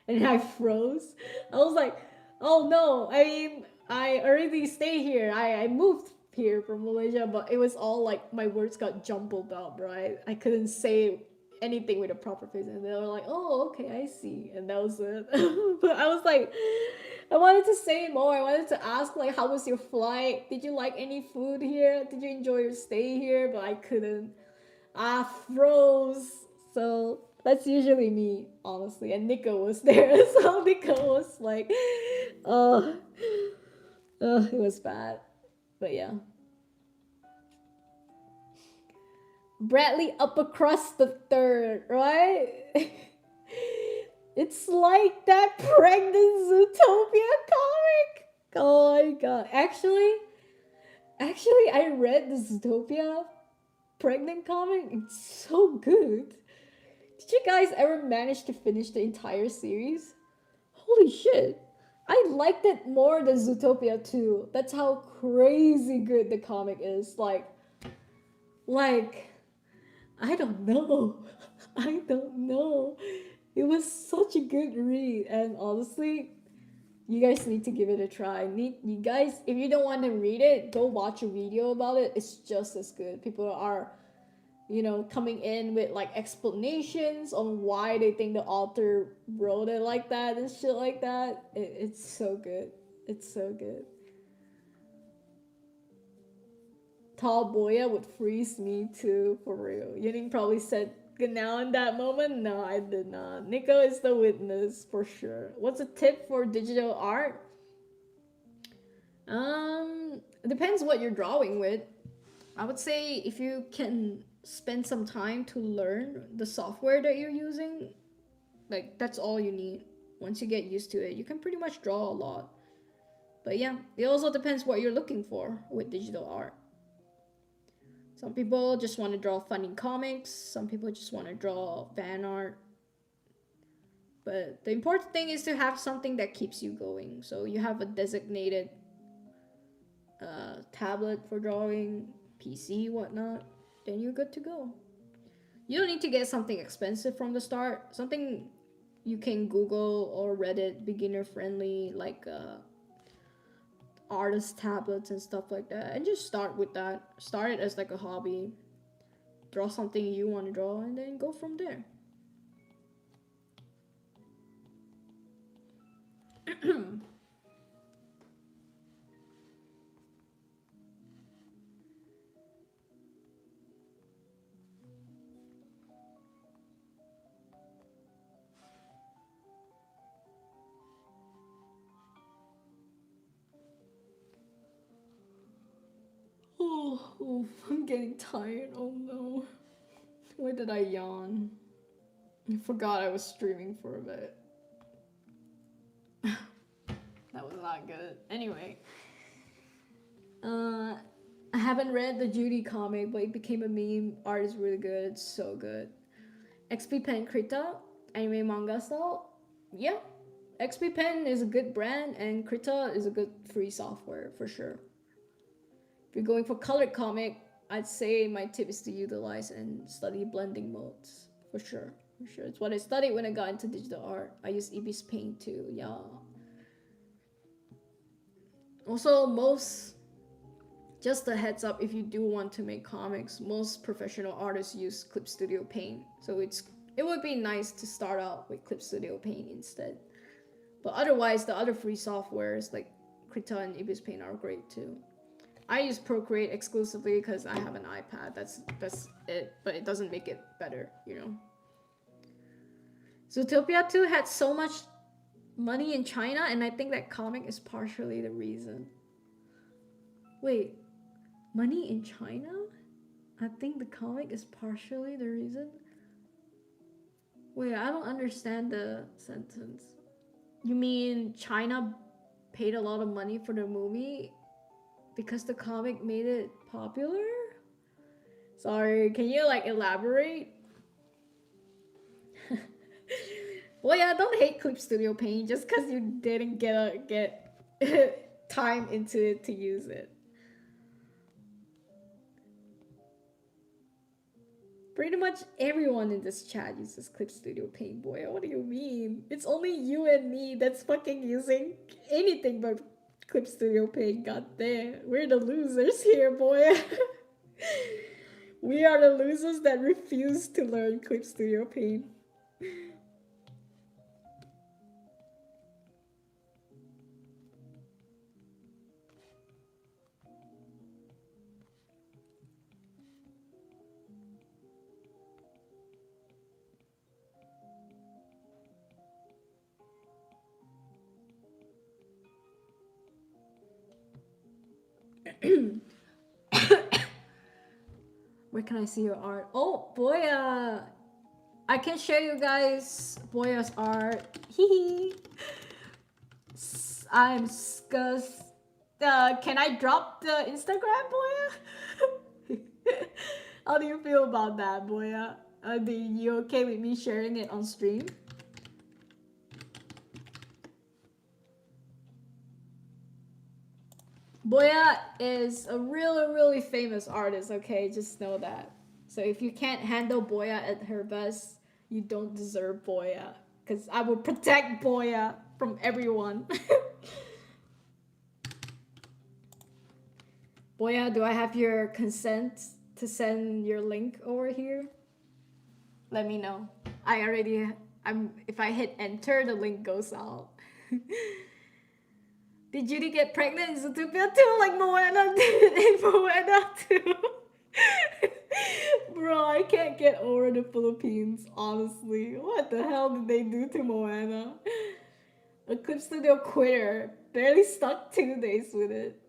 And I froze. I was like, oh no. I mean, I already stay here. I moved here from Malaysia, but it was all like my words got jumbled up, right? I couldn't say anything with a proper face, and they were like, oh, okay, I see. And that was it. But I was like, I wanted to say more. I wanted to ask like, how was your flight? Did you like any food here? Did you enjoy your stay here? But I couldn't. I froze. So that's usually me, honestly. And Nico was there. So Nico was like, oh, it was bad. But yeah. Bradley Upper Crust the Third, right? It's like that pregnant Zootopia comic. Oh my god. Actually, I read the Zootopia pregnant comic. It's so good. Did you guys ever manage to finish the entire series? Holy shit. I liked it more than Zootopia 2. That's how crazy good the comic is. Like, I don't know. I don't know. It was such a good read, and honestly, You guys need to give it a try. You guys, if you don't want to read it, go watch a video about it. It's just as good. People are, coming in with like explanations on why they think the author wrote it like that and shit like that. It's so good. It's so good. Tall Boya would freeze me too, for real. Yuning probably said good now in that moment. No, I did not. Nico is the witness for sure. What's a tip for digital art? It depends what you're drawing with. I would say if you can spend some time to learn the software that you're using, like that's all you need. Once you get used to it, you can pretty much draw a lot. But yeah, it also depends what you're looking for with digital art. Some people just want to draw funny comics, some people just want to draw fan art. But the important thing is to have something that keeps you going. So you have a designated tablet for drawing, PC, whatnot, then you're good to go. You don't need to get something expensive from the start. Something you can Google or Reddit, beginner friendly, like artist tablets and stuff like that, and just start with that. Start it as like a hobby. Draw something you want to draw, and then go from there. Oh, I'm getting tired. Oh no. Why did I yawn? I forgot I was streaming for a bit. That was not good. Anyway. I haven't read the Judy comic, but it became a meme. Art is really good. It's so good. XP Pen Krita, anime manga style. Yeah. XP Pen is a good brand, and Krita is a good free software for sure. If you're going for colored comic, I'd say my tip is to utilize and study blending modes for sure. For sure, it's what I studied when I got into digital art. I use Ibis Paint too. Yeah. Also, just a heads up, if you do want to make comics, most professional artists use Clip Studio Paint. So it would be nice to start out with Clip Studio Paint instead. But otherwise, the other free softwares like Krita and Ibis Paint are great too. I use Procreate exclusively because I have an iPad. That's it, but it doesn't make it better, Zootopia 2 had so much money in China, and I think that comic is partially the reason. Wait, money in China? I think the comic is partially the reason? Wait, I don't understand the sentence. You mean China paid a lot of money for the movie because the comic made it popular? Sorry, can you elaborate? Well, yeah, don't hate Clip Studio Paint just because you didn't get time into it to use it. Pretty much everyone in this chat uses Clip Studio Paint, boy. What do you mean? It's only you and me that's fucking using anything but Clip Studio Paint. God damn, we're the losers here, boy. We are the losers that refuse to learn Clip Studio Paint. Where can I see your art? Oh, Boya! I can show you guys Boya's art. Hee I'm scuss. Can I drop the Instagram, Boya? How do you feel about that, Boya? Are you okay with me sharing it on stream? Boya is a really famous artist, okay? Just know that. So if you can't handle Boya at her best, you don't deserve Boya. Because I will protect Boya from everyone. Boya, do I have your consent to send your link over here? Let me know. I already if I hit enter, the link goes out. Did Judy get pregnant in Zootopia too, like Moana did in Moana too? Bro, I can't get over the Philippines, honestly. What the hell did they do to Moana? A Clip Studio quitter. Barely stuck 2 days with it.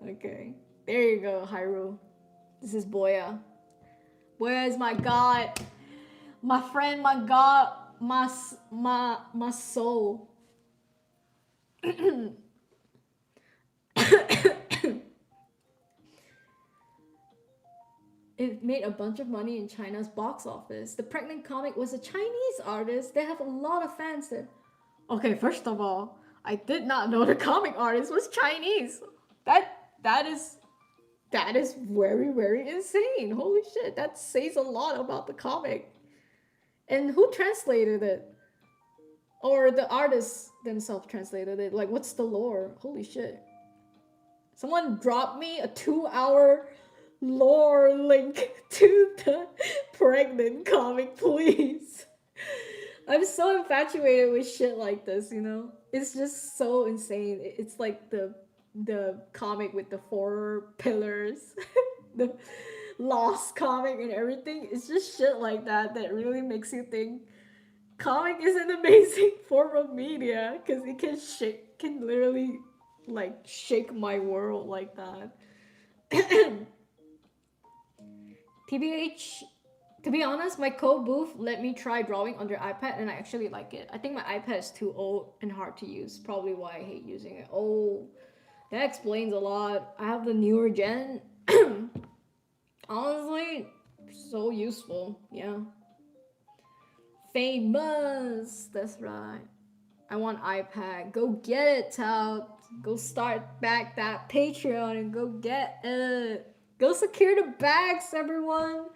Okay. There you go, Hyrule. This is Boya. Boya is my god. My friend, my god, my soul. It made a bunch of money in China's box office. The pregnant comic was a Chinese artist. They have a lot of fans there. Okay, first of all, I did not know the comic artist was Chinese. That is very very insane. Holy shit, that says a lot about the comic. And who translated it? Or the artists themselves translated it? Like, what's the lore? Holy shit. Someone dropped me a 2-hour lore link to the pregnant comic, please. I'm so infatuated with shit like this, you know? It's just so insane. It's like the comic with the 4 pillars, the lost comic and everything. It's just shit like that that really makes you think comic is an amazing form of media because it can literally like shake my world like that. TBH, to be honest, my code booth let me try drawing on their iPad and I actually like it. I think my iPad is too old and hard to use. Probably why I hate using it. Oh, that explains a lot. I have the newer gen. Honestly, so useful. Yeah. Famous. That's right. I want iPad. Go get it, Tout. Go start back that Patreon and go get it. Go secure the bags, everyone.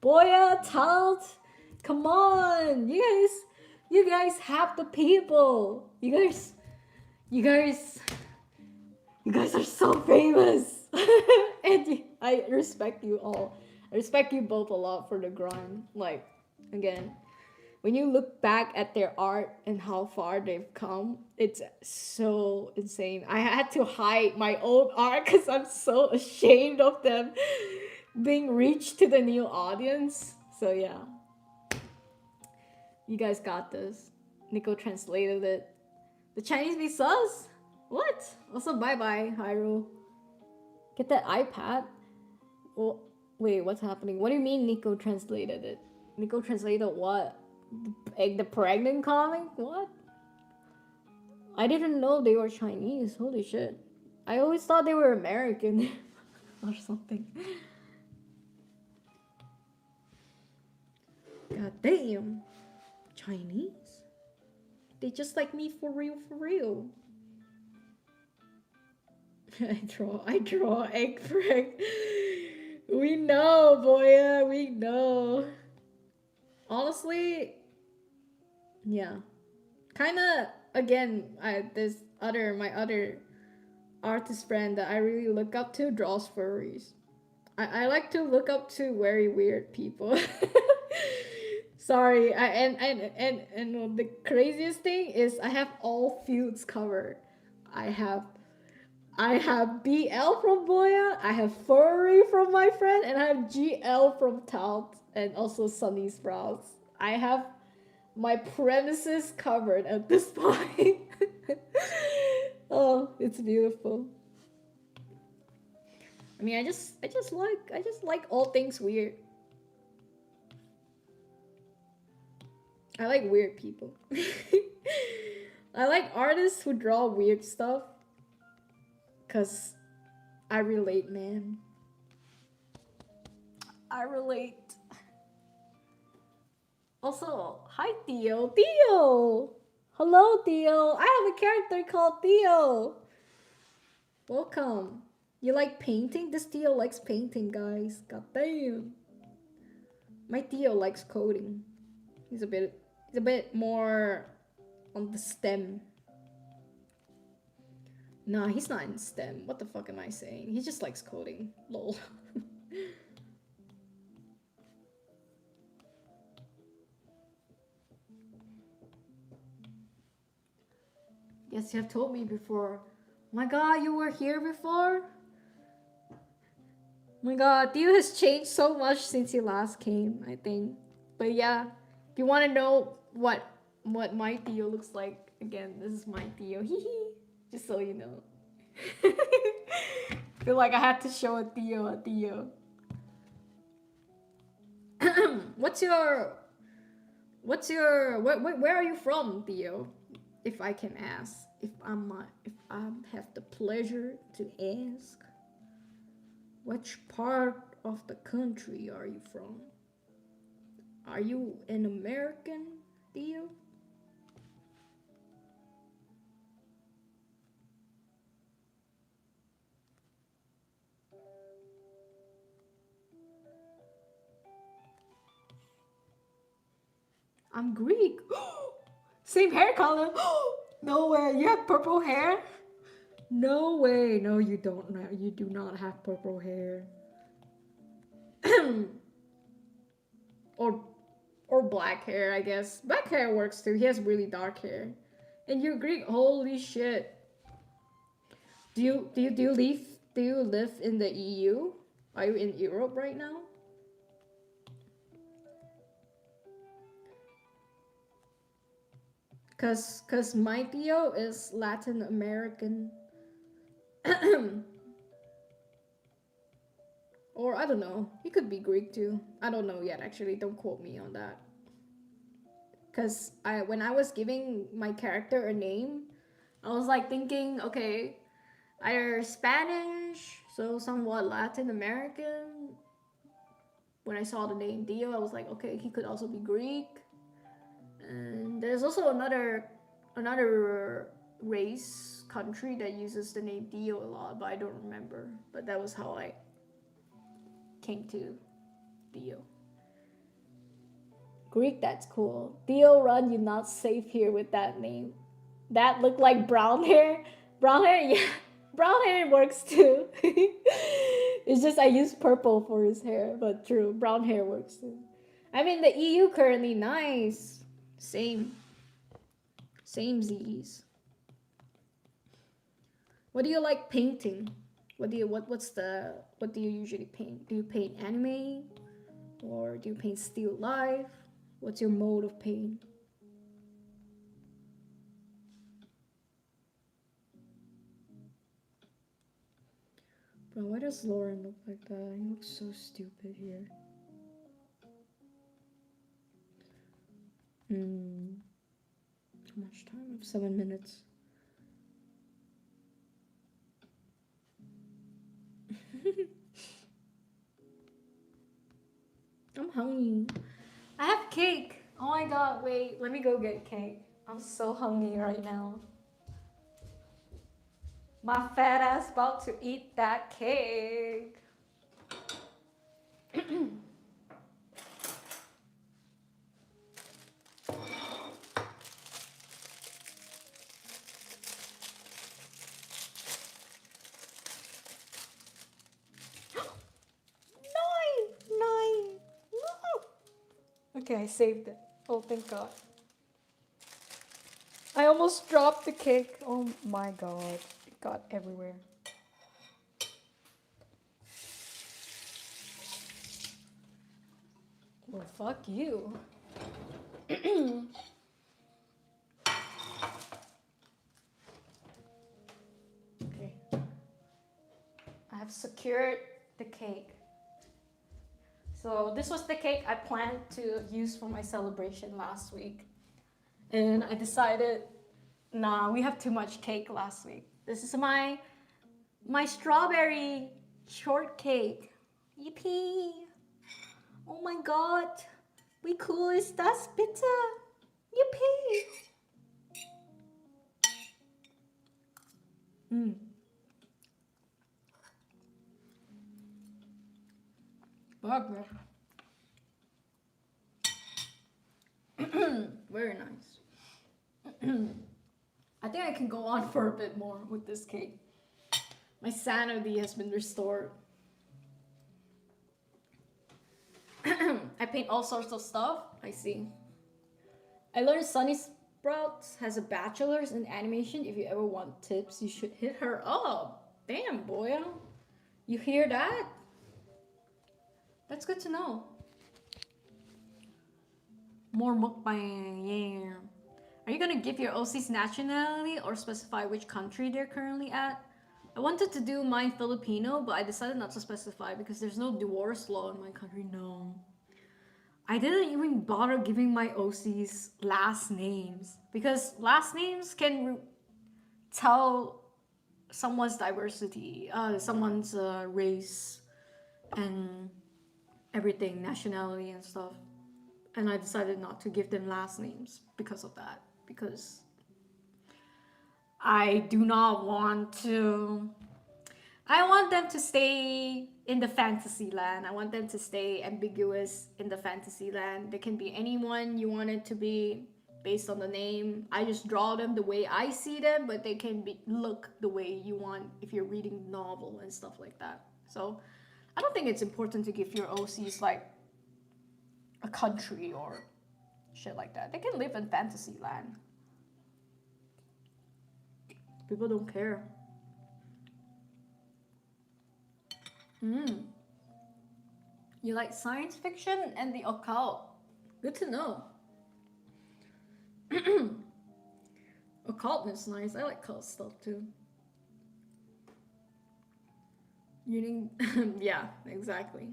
Boya, Tout. Come on. You guys have the people. You guys are so famous. And I respect you all. I respect you both a lot for the grind. Like, again, when you look back at their art and how far they've come, it's so insane. I had to hide my old art because I'm so ashamed of them being reached to the new audience. So yeah, you guys got this. Nico translated it. The Chinese be sus? What? Also, bye bye, Hyrule. Get that iPad. Well, wait, what's happening? What do you mean Nico translated it? Nico translated what? The pregnant comic? What? I didn't know they were Chinese. Holy shit. I always thought they were American or something. God damn. Chinese? They just like me for real, for real. I draw egg preg. We know, boya, we know. Honestly, yeah. Kinda, again, my other artist friend that I really look up to draws furries. I like to look up to very weird people. Sorry, and the craziest thing is I have all fields covered. I have BL from Boya, I have Furry from my friend, and I have GL from Tout, and also Sunny Sprouts. I have my premises covered at this point. Oh, it's beautiful. I mean, I just like all things weird. I like weird people. I like artists who draw weird stuff. Cause I relate, man. I relate. Also, hi Theo. Theo! Hello, Theo. I have a character called Theo. Welcome. You like painting? This Theo likes painting, guys. God damn. My Theo likes coding. He's a bit more on the STEM. Nah, he's not in STEM. What the fuck am I saying? He just likes coding. Lol. Yes, you have told me before. My god, you were here before? My god, Theo has changed so much since he last came, I think. But yeah, if you want to know what my Theo looks like, again, this is my Theo. Hee hee. Just so you know. Feel like I had to show a Theo. what's your where are you from, Theo? If I can ask, if I have the pleasure to ask, which part of the country are you from? Are you an American, Theo? I'm Greek. Same hair color. No way. You have purple hair? No way. No, you don't. You do not have purple hair. or or black hair, I guess. Black hair works too. He has really dark hair. And you're Greek. Holy shit. Do you live in the EU? Are you in Europe right now? Cause my Theo is Latin American. Or I don't know. He could be Greek too. I don't know yet actually. Don't quote me on that. Cause when I was giving my character a name, I was like thinking, okay, either Spanish, so somewhat Latin American. When I saw the name Dio, I was like, okay, he could also be Greek. And there's also another race country that uses the name Dio a lot, but I don't remember. But that was how I came to Dio. Greek, that's cool. Dio, run, you're not safe here with that name. That looked like brown hair. Brown hair, yeah. Brown hair works too. It's just I use purple for his hair, but true, brown hair works too. I'm in the EU currently, nice. Same. Same Z's. What do you like painting? What do you usually paint? Do you paint anime? Or do you paint still life? What's your mode of paint? Bro, why does Lauren look like that? He looks so stupid here. How much time? 7 minutes. I'm hungry. I have cake. Oh my god, wait. Let me go get cake. I'm so hungry right now. My fat ass about to eat that cake. 9. No. Okay, I saved it. Oh, thank God. I almost dropped the cake. Oh my God. It got everywhere. Well, fuck you. Okay. I have secured the cake. So this was the cake I planned to use for my celebration last week. And I decided, nah, we have too much cake last week. This is my strawberry shortcake. Yippee! Oh my god! Wie cool ist das bitte? Yippee! Barbara. Very nice. I think I can go on for a bit more with this cake. My sanity has been restored. I paint all sorts of stuff. I see. I learned Sunny Sprouts has a bachelor's in animation. If you ever want tips, you should hit her up. Damn, boy. You hear that? That's good to know. More mukbang, yeah. Are you gonna give your OC's nationality or specify which country they're currently at? I wanted to do mine Filipino, but I decided not to specify because there's no divorce law in my country. No. I didn't even bother giving my OCs last names because last names can tell someone's diversity, someone's race, and everything, nationality and stuff. And I decided not to give them last names because of that. Because I do not want to. I want them to stay in the fantasy land. I want them to stay ambiguous in the fantasy land. They can be anyone you want it to be based on the name. I just draw them the way I see them, but they can look the way you want if you're reading novel and stuff like that. So I don't think it's important to give your OCs like a country or shit like that. They can live in fantasy land. People don't care. You like science fiction and the occult. Good to know. Occult is nice. I like cult stuff too. Yuuning, yeah, exactly.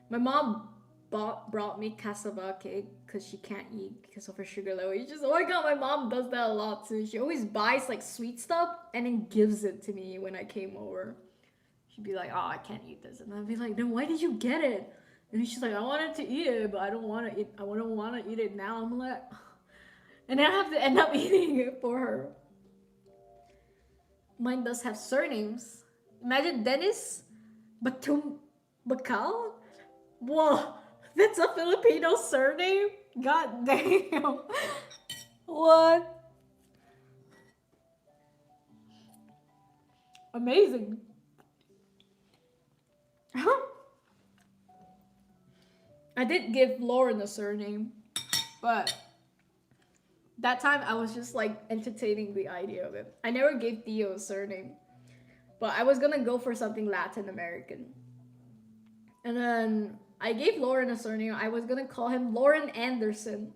My mom brought me cassava cake because she can't eat because of her sugar level. You just, oh my god, my mom does that a lot too. She always buys like sweet stuff and then gives it to me when I came over. She'd be like, oh, I can't eat this. And I'd be like, then why did you get it? And she's like, I wanted to eat it, but I don't want to eat. I don't want to eat it now. I'm like, and then I have to end up eating it for her. Mine does have surnames. Imagine Dennis Batum Bakal. Whoa, that's a Filipino surname? God damn. What? Amazing. I did give Lauren a surname, but that time I was just like entertaining the idea of it. I never gave Theo a surname, but I was gonna go for something Latin American. And then I gave Lauren a surname. I was gonna call him Lauren Anderson.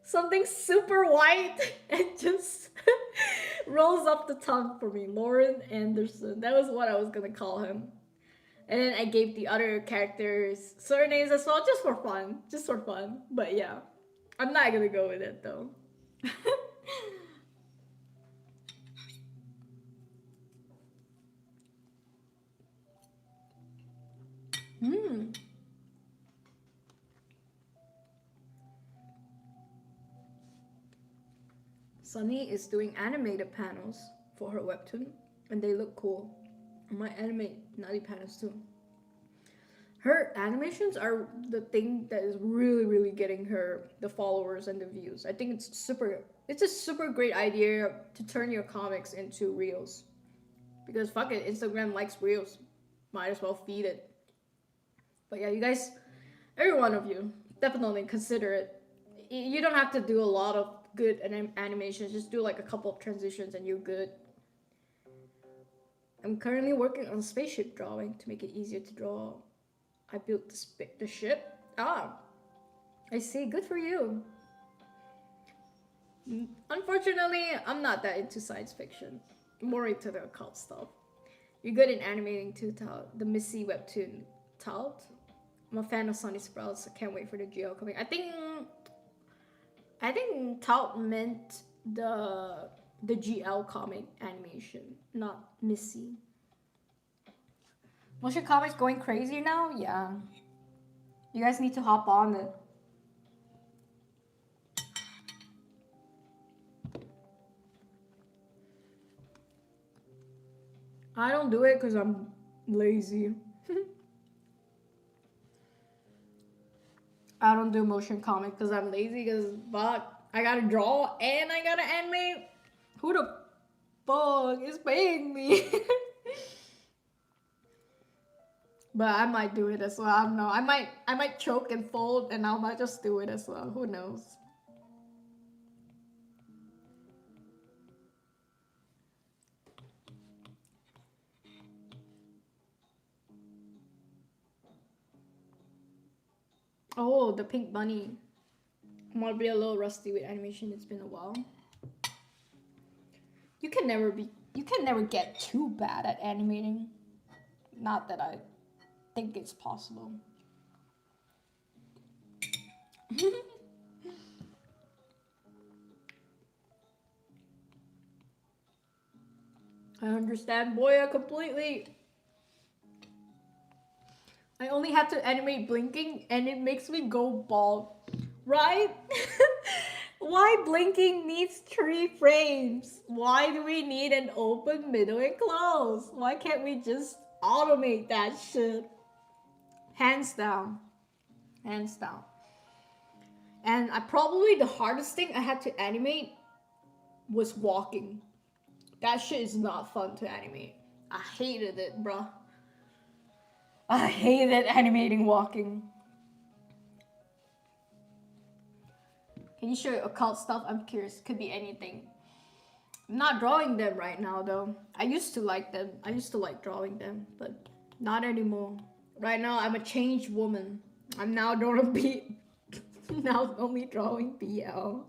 Something super white and just rolls up the tongue for me. Lauren Anderson. That was what I was gonna call him. And then I gave the other characters surnames as well, just for fun. Just for fun. But yeah, I'm not gonna go with it though. Sunny is doing animated panels for her webtoon, and they look cool. I might animate Nutty panels too. Her animations are the thing that is really getting her the followers and the views. I think it's a super great idea to turn your comics into reels. Because fuck it, Instagram likes reels. Might as well feed it. But yeah, you guys, every one of you, definitely consider it. You don't have to do a lot of good animations. Just do like a couple of transitions and you're good. I'm currently working on spaceship drawing to make it easier to draw. I built the ship. Ah, I see. Good for you. Unfortunately, I'm not that into science fiction. More into the occult stuff. You're good in animating too, Tout. The Missy webtoon, Tout. I'm a fan of Sunny Sprouts. I can't wait for the GL coming. I think Tout meant the GL comic animation, not Missy. Motion comics going crazy now? Yeah. You guys need to hop on it. I don't do it because I'm lazy. I don't do motion comic because I'm lazy because fuck. I gotta draw and I gotta animate. Who the fuck is paying me? But I might do it as well. I don't know. I might choke and fold and I might just do it as well. Who knows? Oh, the pink bunny. Might be a little rusty with animation. It's been a while. You can never get too bad at animating. Not that I think it's possible. I understand, boy, completely. I only had to animate blinking and it makes me go bald. Right? Why blinking needs 3 frames? Why do we need an open, middle, and close? Why can't we just automate that shit? Hands down. Hands down. And probably the hardest thing I had to animate was walking. That shit is not fun to animate. I hated it, bruh. I hated animating walking. Can you show occult stuff? I'm curious. Could be anything. I'm not drawing them right now though. I used to like them. I used to like drawing them, but not anymore. Right now I'm a changed woman. I'm now drawing now only drawing BL.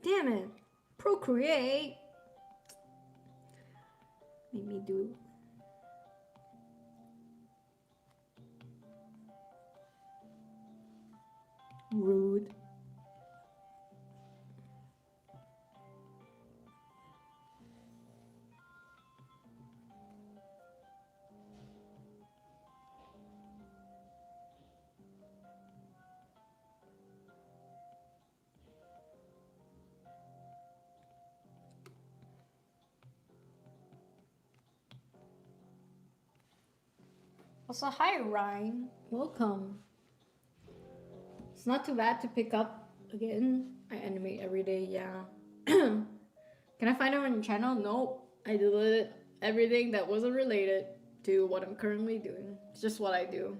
Damn it. Procreate. Make me do. Rude. Also, hi Ryan. Welcome. It's not too bad to pick up again. I animate every day, yeah. Can I find it on your channel? Nope. I deleted everything that wasn't related to what I'm currently doing. It's just what I do.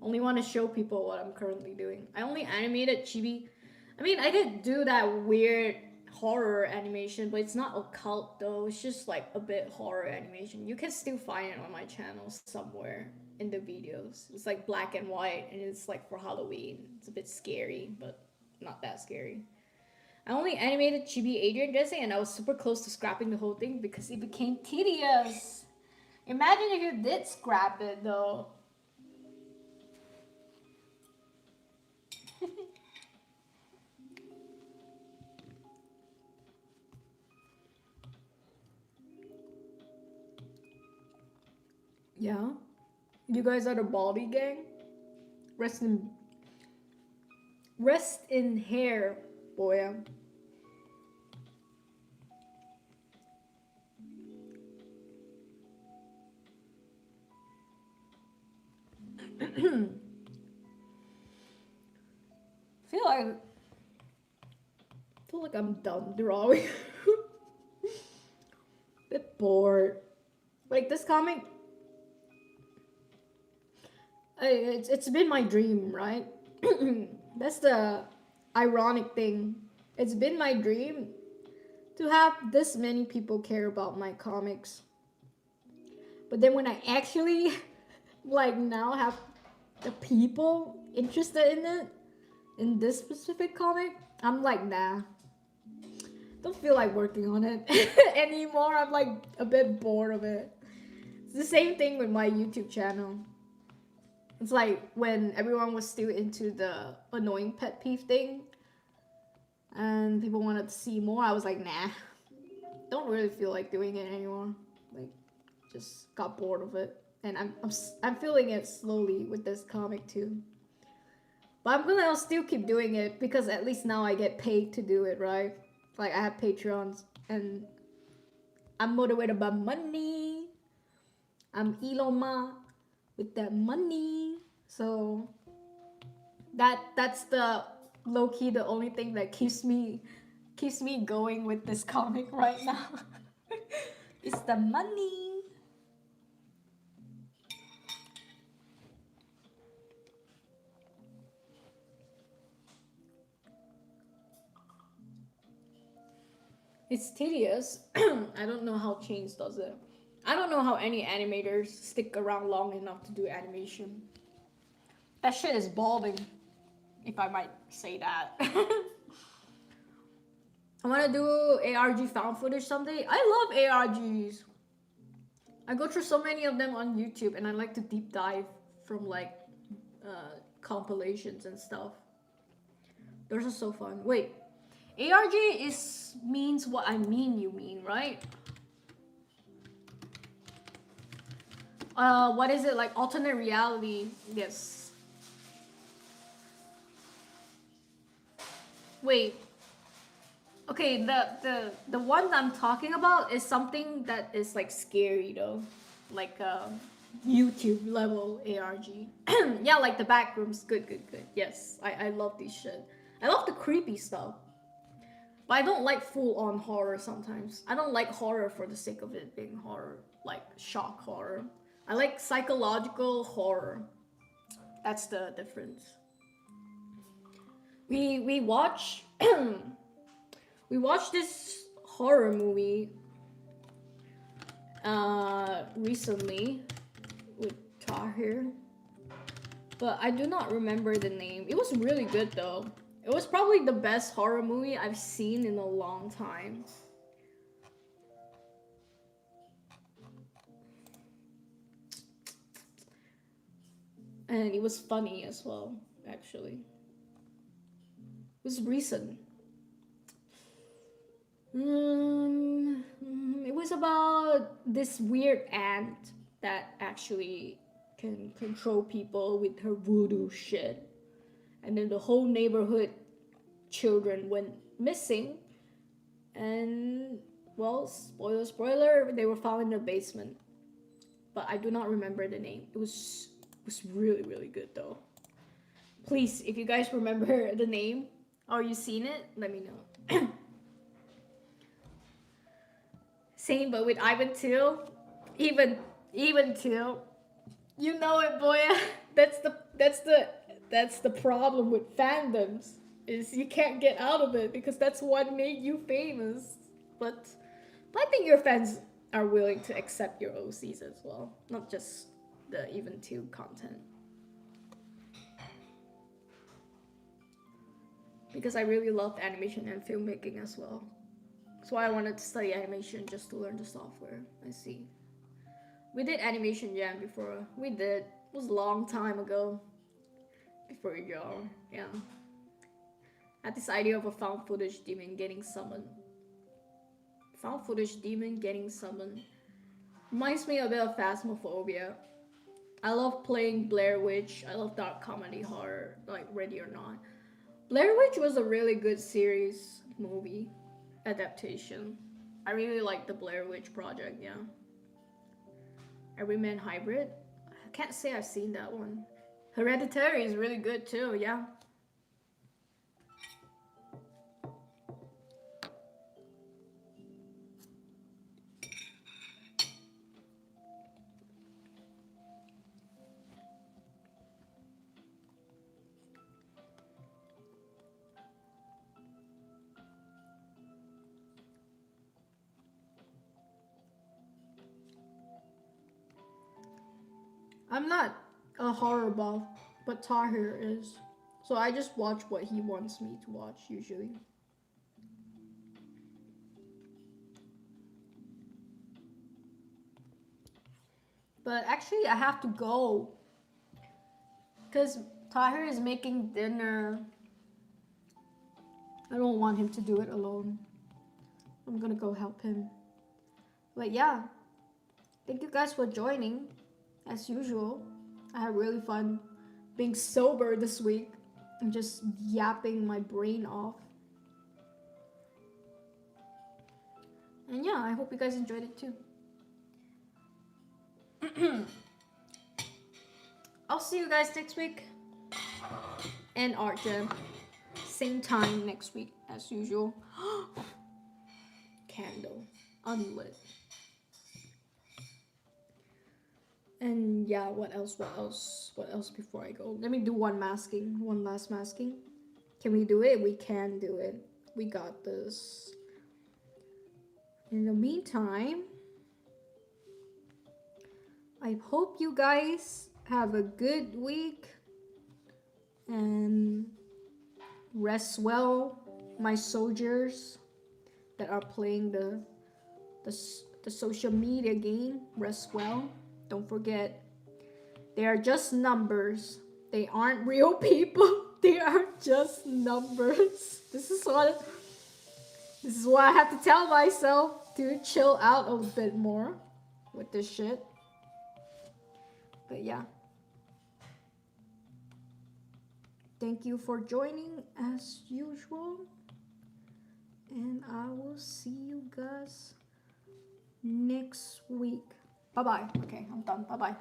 Only want to show people what I'm currently doing. I only animated chibi. I mean, I did do that weird horror animation, but it's not occult though. It's just like a bit horror animation. You can still find it on my channel somewhere in the videos. It's like black and white and it's like for Halloween. It's a bit scary, but not that scary. I only animated Chibi Adrian dressing and I was super close to scrapping the whole thing because it became tedious. Imagine if you did scrap it though. Yeah? You guys are the Baldy gang? Rest in hair, boy. feel like I'm done drawing. Bit bored. Like this comic, it's been my dream, right? That's the ironic thing. It's been my dream to have this many people care about my comics. But then when I actually like now have the people interested in it, in this specific comic, I'm like, nah. Don't feel like working on it anymore. I'm like a bit bored of it. It's the same thing with my YouTube channel. It's like when everyone was still into the annoying pet peeve thing and people wanted to see more, I was like, nah. Don't really feel like doing it anymore. Like, just got bored of it. And I'm feeling it slowly with this comic too. But I'm gonna still keep doing it because at least now I get paid to do it, right? Like I have Patreons and I'm motivated by money. I'm Elon Ma with that money. So that's the low key the only thing that keeps me going with this comic right now. It's the money. It's tedious. I don't know how Chains does it. I don't know how any animators stick around long enough to do animation. That shit is balding, if I might say that. I want to do ARG found footage someday. I love ARGs. I go through so many of them on YouTube, and I like to deep dive from like compilations and stuff. Those are so fun. Wait, ARG is means what I mean you mean, right? What is it, like alternate reality? Yes. Wait. Okay, the one I'm talking about is something that is like scary though, like YouTube level ARG. Yeah, like the backrooms. Good, good, good. Yes, I love these shit. I love the creepy stuff, but I don't like full on horror sometimes. I don't like horror for the sake of it being horror, like shock horror. I like psychological horror. That's the difference. We watch we watched this horror movie recently with Tahir, but I do not remember the name. It was really good though. It was probably the best horror movie I've seen in a long time. And it was funny as well, actually. It was recent. It was about this weird aunt that actually can control people with her voodoo shit. And then the whole neighborhood children went missing. And, well, spoiler, they were found in the basement. But I do not remember the name. It was really, really good though. Please, if you guys remember the name or you seen it, let me know. Same, but with Ivan too. Even too. You know it, boy. That's the problem with fandoms. Is you can't get out of it because that's what made you famous. But I think your fans are willing to accept your OCs as well, not just the Even 2 content. Because I really loved animation and filmmaking as well. That's why I wanted to study animation, just to learn the software. I see. We did Animation Jam before. We did. It was a long time ago. Before y'all. Yeah. I had this idea of a found footage demon getting summoned. Found footage demon getting summoned. Reminds me a bit of Phasmophobia. I love playing Blair Witch. I love dark comedy horror, like Ready or Not. Blair Witch was a really good series movie adaptation. I really like the Blair Witch Project, yeah. Everyman Hybrid? I can't say I've seen that one. Hereditary is really good too, yeah. I'm not a horror buff, but Tahir is. So I just watch what he wants me to watch usually. But actually I have to go. Because Tahir is making dinner. I don't want him to do it alone. I'm gonna go help him. But yeah. Thank you guys for joining. As usual, I had really fun being sober this week. I'm just yapping my brain off. And yeah, I hope you guys enjoyed it too. I'll see you guys next week. And Art Jam. Same time next week as usual. Candle. Unlit. And yeah, what else before I go? Let me do one last masking. Can we do it? We can do it. We got this. In the meantime, I hope you guys have a good week and rest well, my soldiers that are playing the social media game. Rest well. Don't forget, they are just numbers. They aren't real people. They are just numbers. This is what I have to tell myself to chill out a bit more with this shit. But yeah. Thank you for joining as usual. And I will see you guys next week. Bye-bye. Okay, I'm done. Bye-bye.